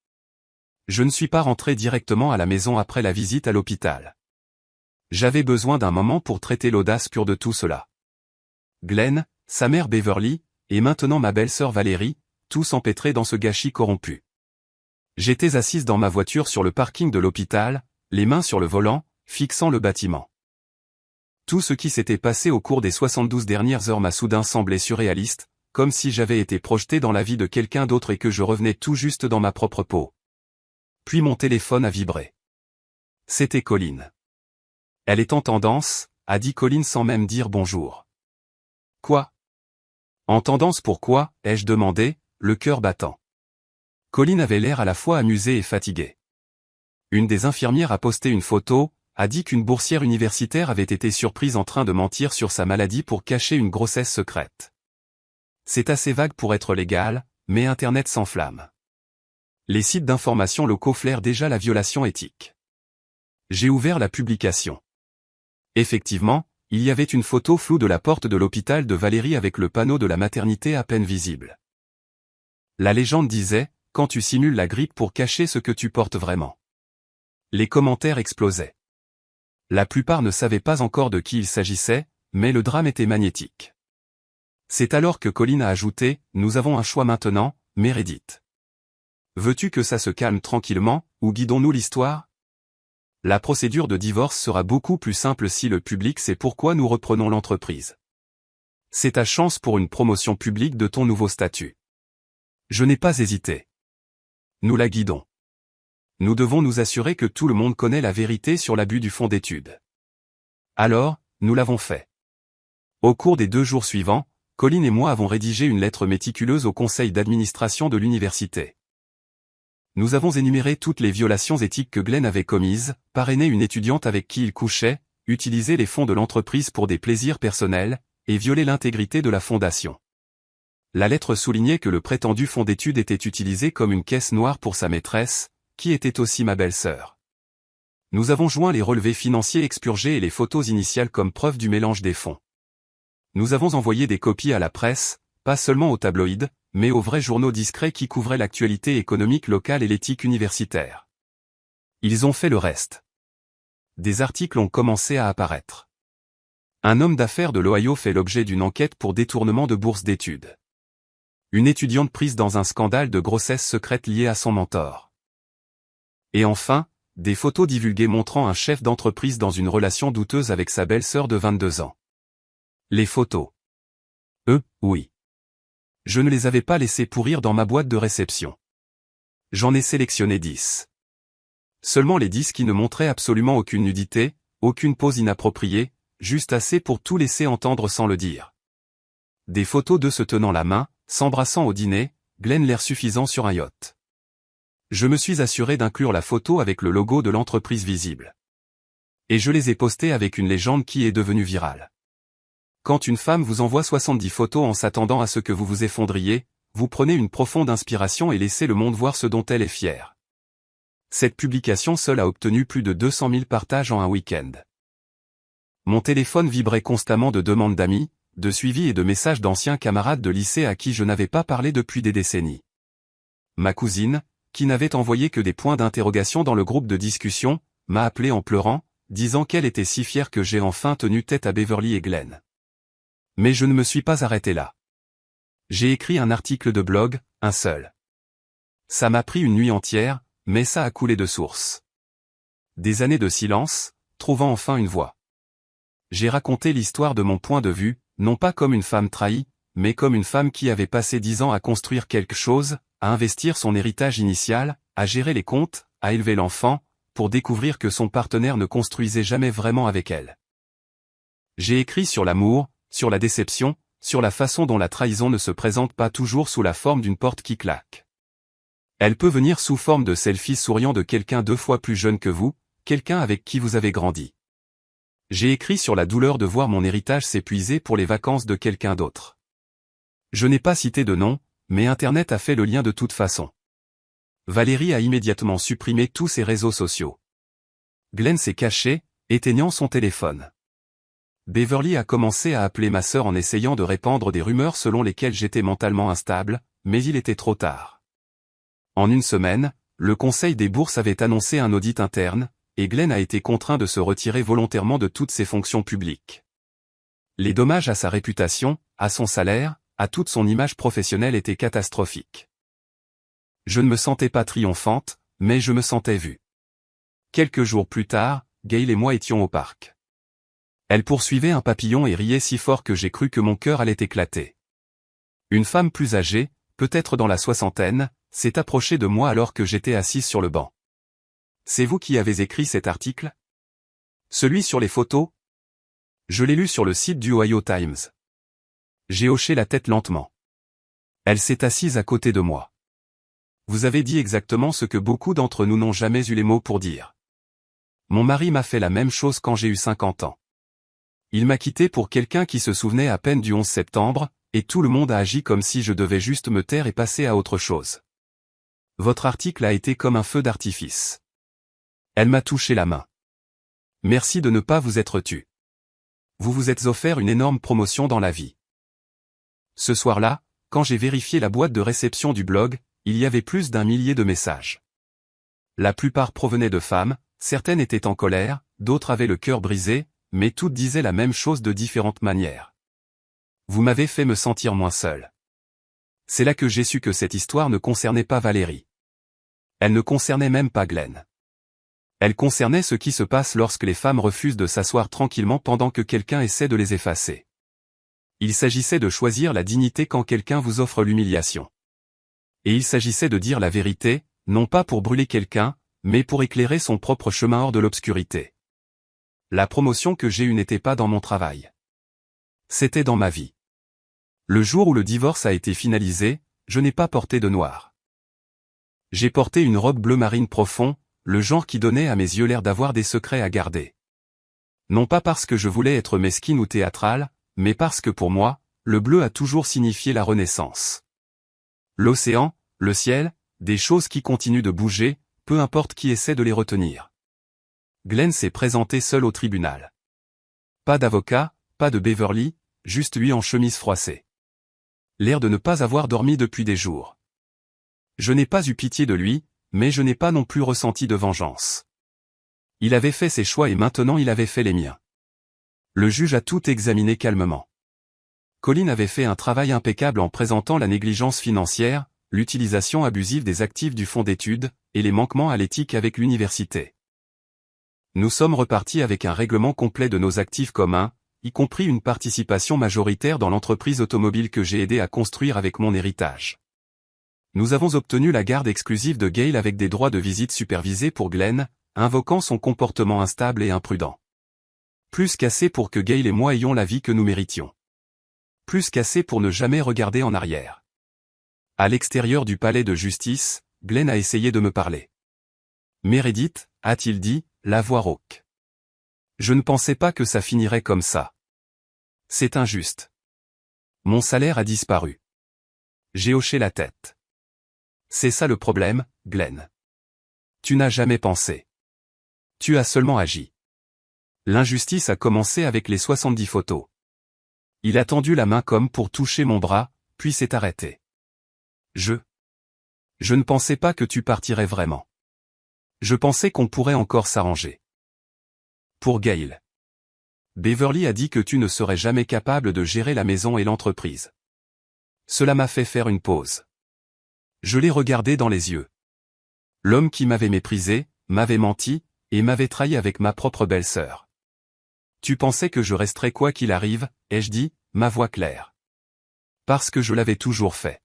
Je ne suis pas rentré directement à la maison après la visite à l'hôpital. J'avais besoin d'un moment pour traiter l'audace pure de tout cela. Glenn, sa mère Beverly, et maintenant ma belle-sœur Valérie, tous empêtrés dans ce gâchis corrompu. J'étais assise dans ma voiture sur le parking de l'hôpital, les mains sur le volant, fixant le bâtiment. Tout ce qui s'était passé au cours des 72 dernières heures m'a soudain semblé surréaliste, comme si j'avais été projeté dans la vie de quelqu'un d'autre et que je revenais tout juste dans ma propre peau. Puis mon téléphone a vibré. C'était Colleen. Elle est en tendance, a dit Colleen sans même dire bonjour. Quoi? En tendance pourquoi, ai-je demandé, le cœur battant. Colleen avait l'air à la fois amusée et fatiguée. Une des infirmières a posté une photo, a dit qu'une boursière universitaire avait été surprise en train de mentir sur sa maladie pour cacher une grossesse secrète. C'est assez vague pour être légal, mais Internet s'enflamme. Les sites d'information locaux flairent déjà la violation éthique. J'ai ouvert la publication. Effectivement, il y avait une photo floue de la porte de l'hôpital de Valérie avec le panneau de la maternité à peine visible. La légende disait, quand tu simules la grippe pour cacher ce que tu portes vraiment. Les commentaires explosaient. La plupart ne savaient pas encore de qui il s'agissait, mais le drame était magnétique. C'est alors que Colleen a ajouté, nous avons un choix maintenant, Meredith. Veux-tu que ça se calme tranquillement, ou guidons-nous l'histoire? La procédure de divorce sera beaucoup plus simple si le public sait pourquoi nous reprenons l'entreprise. C'est ta chance pour une promotion publique de ton nouveau statut. Je n'ai pas hésité. Nous la guidons. Nous devons nous assurer que tout le monde connaît la vérité sur l'abus du fonds d'études. Alors, nous l'avons fait. Au cours des 2 jours suivants, Colleen et moi avons rédigé une lettre méticuleuse au conseil d'administration de l'université. Nous avons énuméré toutes les violations éthiques que Glenn avait commises, parrainé une étudiante avec qui il couchait, utilisé les fonds de l'entreprise pour des plaisirs personnels, et violé l'intégrité de la fondation. La lettre soulignait que le prétendu fonds d'études était utilisé comme une caisse noire pour sa maîtresse, qui était aussi ma belle-sœur. Nous avons joint les relevés financiers expurgés et les photos initiales comme preuve du mélange des fonds. Nous avons envoyé des copies à la presse, pas seulement aux tabloïds, mais aux vrais journaux discrets qui couvraient l'actualité économique locale et l'éthique universitaire. Ils ont fait le reste. Des articles ont commencé à apparaître. Un homme d'affaires de l'Ohio fait l'objet d'une enquête pour détournement de bourse d'études. Une étudiante prise dans un scandale de grossesse secrète lié à son mentor. Et enfin, des photos divulguées montrant un chef d'entreprise dans une relation douteuse avec sa belle-sœur de 22 ans. Les photos. Oui. Je ne les avais pas laissées pourrir dans ma boîte de réception. J'en ai sélectionné 10. Seulement les 10 qui ne montraient absolument aucune nudité, aucune pose inappropriée, juste assez pour tout laisser entendre sans le dire. Des photos d'eux se tenant la main, s'embrassant au dîner, Glenn l'air suffisant sur un yacht. Je me suis assuré d'inclure la photo avec le logo de l'entreprise visible. Et je les ai postées avec une légende qui est devenue virale. Quand une femme vous envoie 70 photos en s'attendant à ce que vous vous effondriez, vous prenez une profonde inspiration et laissez le monde voir ce dont elle est fière. Cette publication seule a obtenu plus de 200 000 partages en un week-end. Mon téléphone vibrait constamment de demandes d'amis, de suivi et de messages d'anciens camarades de lycée à qui je n'avais pas parlé depuis des décennies. Ma cousine, qui n'avait envoyé que des points d'interrogation dans le groupe de discussion, m'a appelé en pleurant, disant qu'elle était si fière que j'ai enfin tenu tête à Beverly et Glenn. Mais je ne me suis pas arrêté là. J'ai écrit un article de blog, un seul. Ça m'a pris une nuit entière, mais ça a coulé de source. Des années de silence, trouvant enfin une voix. J'ai raconté l'histoire de mon point de vue, non pas comme une femme trahie, mais comme une femme qui avait passé 10 ans à construire quelque chose, à investir son héritage initial, à gérer les comptes, à élever l'enfant, pour découvrir que son partenaire ne construisait jamais vraiment avec elle. J'ai écrit sur l'amour, sur la déception, sur la façon dont la trahison ne se présente pas toujours sous la forme d'une porte qui claque. Elle peut venir sous forme de selfie souriant de quelqu'un 2 fois plus jeune que vous, quelqu'un avec qui vous avez grandi. J'ai écrit sur la douleur de voir mon héritage s'épuiser pour les vacances de quelqu'un d'autre. Je n'ai pas cité de nom, mais Internet a fait le lien de toute façon. Valérie a immédiatement supprimé tous ses réseaux sociaux. Glenn s'est caché, éteignant son téléphone. Beverly a commencé à appeler ma sœur en essayant de répandre des rumeurs selon lesquelles j'étais mentalement instable, mais il était trop tard. En une semaine, le Conseil des bourses avait annoncé un audit interne, et Glenn a été contraint de se retirer volontairement de toutes ses fonctions publiques. Les dommages à sa réputation, à son salaire, à toute son image professionnelle étaient catastrophiques. Je ne me sentais pas triomphante, mais je me sentais vue. Quelques jours plus tard, Gail et moi étions au parc. Elle poursuivait un papillon et riait si fort que j'ai cru que mon cœur allait éclater. Une femme plus âgée, peut-être dans la soixantaine, s'est approchée de moi alors que j'étais assise sur le banc. « C'est vous qui avez écrit cet article ? Celui sur les photos ? Je l'ai lu sur le site du Ohio Times. » J'ai hoché la tête lentement. Elle s'est assise à côté de moi. « Vous avez dit exactement ce que beaucoup d'entre nous n'ont jamais eu les mots pour dire. Mon mari m'a fait la même chose quand j'ai eu 50 ans. Il m'a quitté pour quelqu'un qui se souvenait à peine du 11 septembre, et tout le monde a agi comme si je devais juste me taire et passer à autre chose. Votre article a été comme un feu d'artifice. » Elle m'a touché la main. « Merci de ne pas vous être tue. Vous vous êtes offert une énorme promotion dans la vie. » Ce soir-là, quand j'ai vérifié la boîte de réception du blog, il y avait plus d'1 millier de messages. La plupart provenaient de femmes, certaines étaient en colère, d'autres avaient le cœur brisé, mais toutes disaient la même chose de différentes manières. Vous m'avez fait me sentir moins seul. C'est là que j'ai su que cette histoire ne concernait pas Valérie. Elle ne concernait même pas Glenn. Elle concernait ce qui se passe lorsque les femmes refusent de s'asseoir tranquillement pendant que quelqu'un essaie de les effacer. Il s'agissait de choisir la dignité quand quelqu'un vous offre l'humiliation. Et il s'agissait de dire la vérité, non pas pour brûler quelqu'un, mais pour éclairer son propre chemin hors de l'obscurité. La promotion que j'ai eue n'était pas dans mon travail. C'était dans ma vie. Le jour où le divorce a été finalisé, je n'ai pas porté de noir. J'ai porté une robe bleu marine profond, le genre qui donnait à mes yeux l'air d'avoir des secrets à garder. Non pas parce que je voulais être mesquine ou théâtrale, mais parce que pour moi, le bleu a toujours signifié la renaissance. L'océan, le ciel, des choses qui continuent de bouger, peu importe qui essaie de les retenir. Glenn s'est présenté seul au tribunal. Pas d'avocat, pas de Beverly, juste lui en chemise froissée. L'air de ne pas avoir dormi depuis des jours. Je n'ai pas eu pitié de lui, mais je n'ai pas non plus ressenti de vengeance. Il avait fait ses choix et maintenant il avait fait les miens. Le juge a tout examiné calmement. Colin avait fait un travail impeccable en présentant la négligence financière, l'utilisation abusive des actifs du fonds d'études, et les manquements à l'éthique avec l'université. Nous sommes repartis avec un règlement complet de nos actifs communs, y compris une participation majoritaire dans l'entreprise automobile que j'ai aidé à construire avec mon héritage. Nous avons obtenu la garde exclusive de Gail avec des droits de visite supervisés pour Glenn, invoquant son comportement instable et imprudent. Plus qu'assez pour que Gail et moi ayons la vie que nous méritions. Plus qu'assez pour ne jamais regarder en arrière. À l'extérieur du palais de justice, Glenn a essayé de me parler. Meredith, a-t-il dit, la voix rauque. Je ne pensais pas que ça finirait comme ça. C'est injuste. Mon salaire a disparu. J'ai hoché la tête. C'est ça le problème, Glenn. Tu n'as jamais pensé. Tu as seulement agi. L'injustice a commencé avec les 70 photos. Il a tendu la main comme pour toucher mon bras, puis s'est arrêté. Je ne pensais pas que tu partirais vraiment. Je pensais qu'on pourrait encore s'arranger. Pour Gail. Beverly a dit que tu ne serais jamais capable de gérer la maison et l'entreprise. Cela m'a fait faire une pause. Je l'ai regardé dans les yeux. L'homme qui m'avait méprisé, m'avait menti, et m'avait trahi avec ma propre belle-sœur. Tu pensais que je resterais quoi qu'il arrive, ai-je dit, ma voix claire. Parce que je l'avais toujours fait.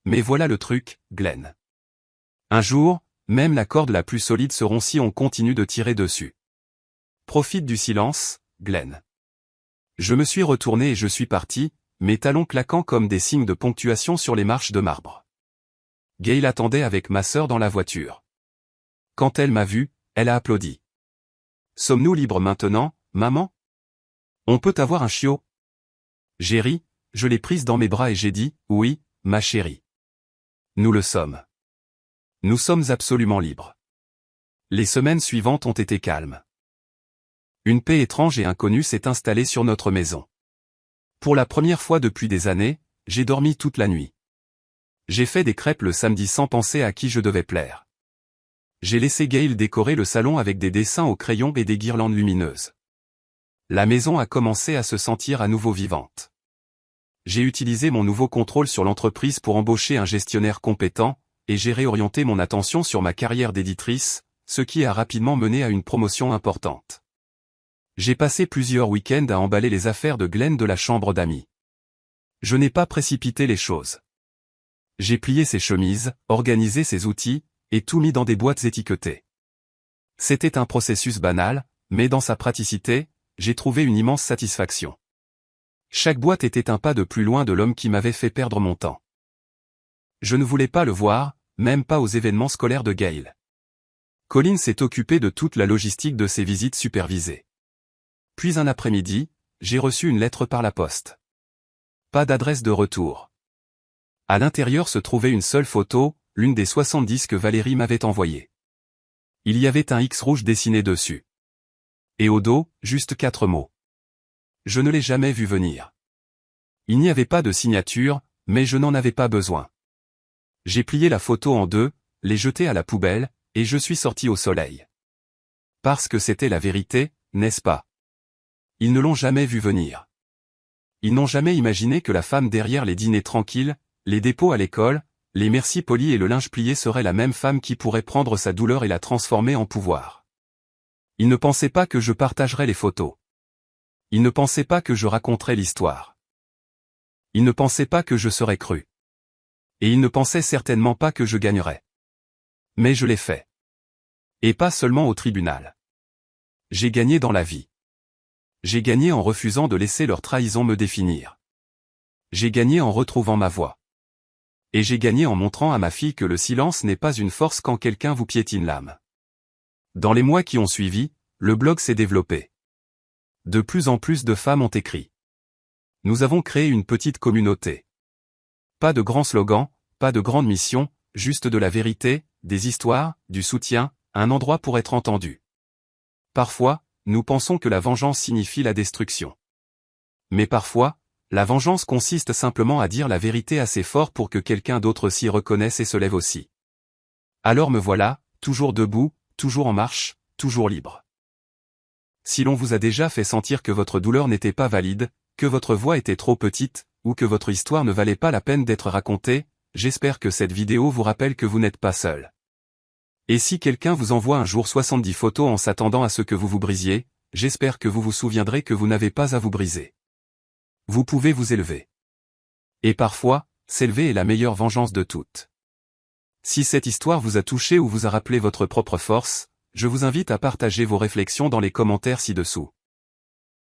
Mais voilà le truc, Glenn. Un jour, même la corde la plus solide se rompt si on continue de tirer dessus. Profite du silence, Glenn. Je me suis retourné et je suis parti, mes talons claquant comme des signes de ponctuation sur les marches de marbre. Gail attendait avec ma sœur dans la voiture. Quand elle m'a vu, elle a applaudi. « Sommes-nous libres maintenant, maman? On peut avoir un chiot ?» J'ai ri, je l'ai prise dans mes bras et j'ai dit « Oui, ma chérie. Nous le sommes. Nous sommes absolument libres. » Les semaines suivantes ont été calmes. Une paix étrange et inconnue s'est installée sur notre maison. Pour la première fois depuis des années, j'ai dormi toute la nuit. J'ai fait des crêpes le samedi sans penser à qui je devais plaire. J'ai laissé Gail décorer le salon avec des dessins au crayon et des guirlandes lumineuses. La maison a commencé à se sentir à nouveau vivante. J'ai utilisé mon nouveau contrôle sur l'entreprise pour embaucher un gestionnaire compétent, et j'ai réorienté mon attention sur ma carrière d'éditrice, ce qui a rapidement mené à une promotion importante. J'ai passé plusieurs week-ends à emballer les affaires de Glenn de la chambre d'amis. Je n'ai pas précipité les choses. J'ai plié ses chemises, organisé ses outils, et tout mis dans des boîtes étiquetées. C'était un processus banal, mais dans sa praticité, j'ai trouvé une immense satisfaction. Chaque boîte était un pas de plus loin de l'homme qui m'avait fait perdre mon temps. Je ne voulais pas le voir, même pas aux événements scolaires de Gail. Colin s'est occupé de toute la logistique de ses visites supervisées. Puis un après-midi, j'ai reçu une lettre par la poste. Pas d'adresse de retour. À l'intérieur se trouvait une seule photo, l'une des 70 que Valérie m'avait envoyées. Il y avait un X rouge dessiné dessus. Et au dos, juste 4 mots. Je ne l'ai jamais vu venir. Il n'y avait pas de signature, mais je n'en avais pas besoin. J'ai plié la photo en deux, l'ai jetée à la poubelle, et je suis sorti au soleil. Parce que c'était la vérité, n'est-ce pas? Ils ne l'ont jamais vu venir. Ils n'ont jamais imaginé que la femme derrière les dîners tranquilles, les dépôts à l'école, les merci polis et le linge plié serait la même femme qui pourrait prendre sa douleur et la transformer en pouvoir. Ils ne pensaient pas que je partagerais les photos. Ils ne pensaient pas que je raconterais l'histoire. Ils ne pensaient pas que je serais cru. Et ils ne pensaient certainement pas que je gagnerais. Mais je l'ai fait. Et pas seulement au tribunal. J'ai gagné dans la vie. J'ai gagné en refusant de laisser leur trahison me définir. J'ai gagné en retrouvant ma voix. Et j'ai gagné en montrant à ma fille que le silence n'est pas une force quand quelqu'un vous piétine l'âme. Dans les mois qui ont suivi, le blog s'est développé. De plus en plus de femmes ont écrit. Nous avons créé une petite communauté. Pas de grands slogans, pas de grandes missions, juste de la vérité, des histoires, du soutien, un endroit pour être entendu. Parfois, nous pensons que la vengeance signifie la destruction. Mais parfois, la vengeance consiste simplement à dire la vérité assez fort pour que quelqu'un d'autre s'y reconnaisse et se lève aussi. Alors me voilà, toujours debout, toujours en marche, toujours libre. Si l'on vous a déjà fait sentir que votre douleur n'était pas valide, que votre voix était trop petite, ou que votre histoire ne valait pas la peine d'être racontée, j'espère que cette vidéo vous rappelle que vous n'êtes pas seul. Et si quelqu'un vous envoie un jour 70 photos en s'attendant à ce que vous vous brisiez, j'espère que vous vous souviendrez que vous n'avez pas à vous briser. Vous pouvez vous élever. Et parfois, s'élever est la meilleure vengeance de toutes. Si cette histoire vous a touché ou vous a rappelé votre propre force, je vous invite à partager vos réflexions dans les commentaires ci-dessous.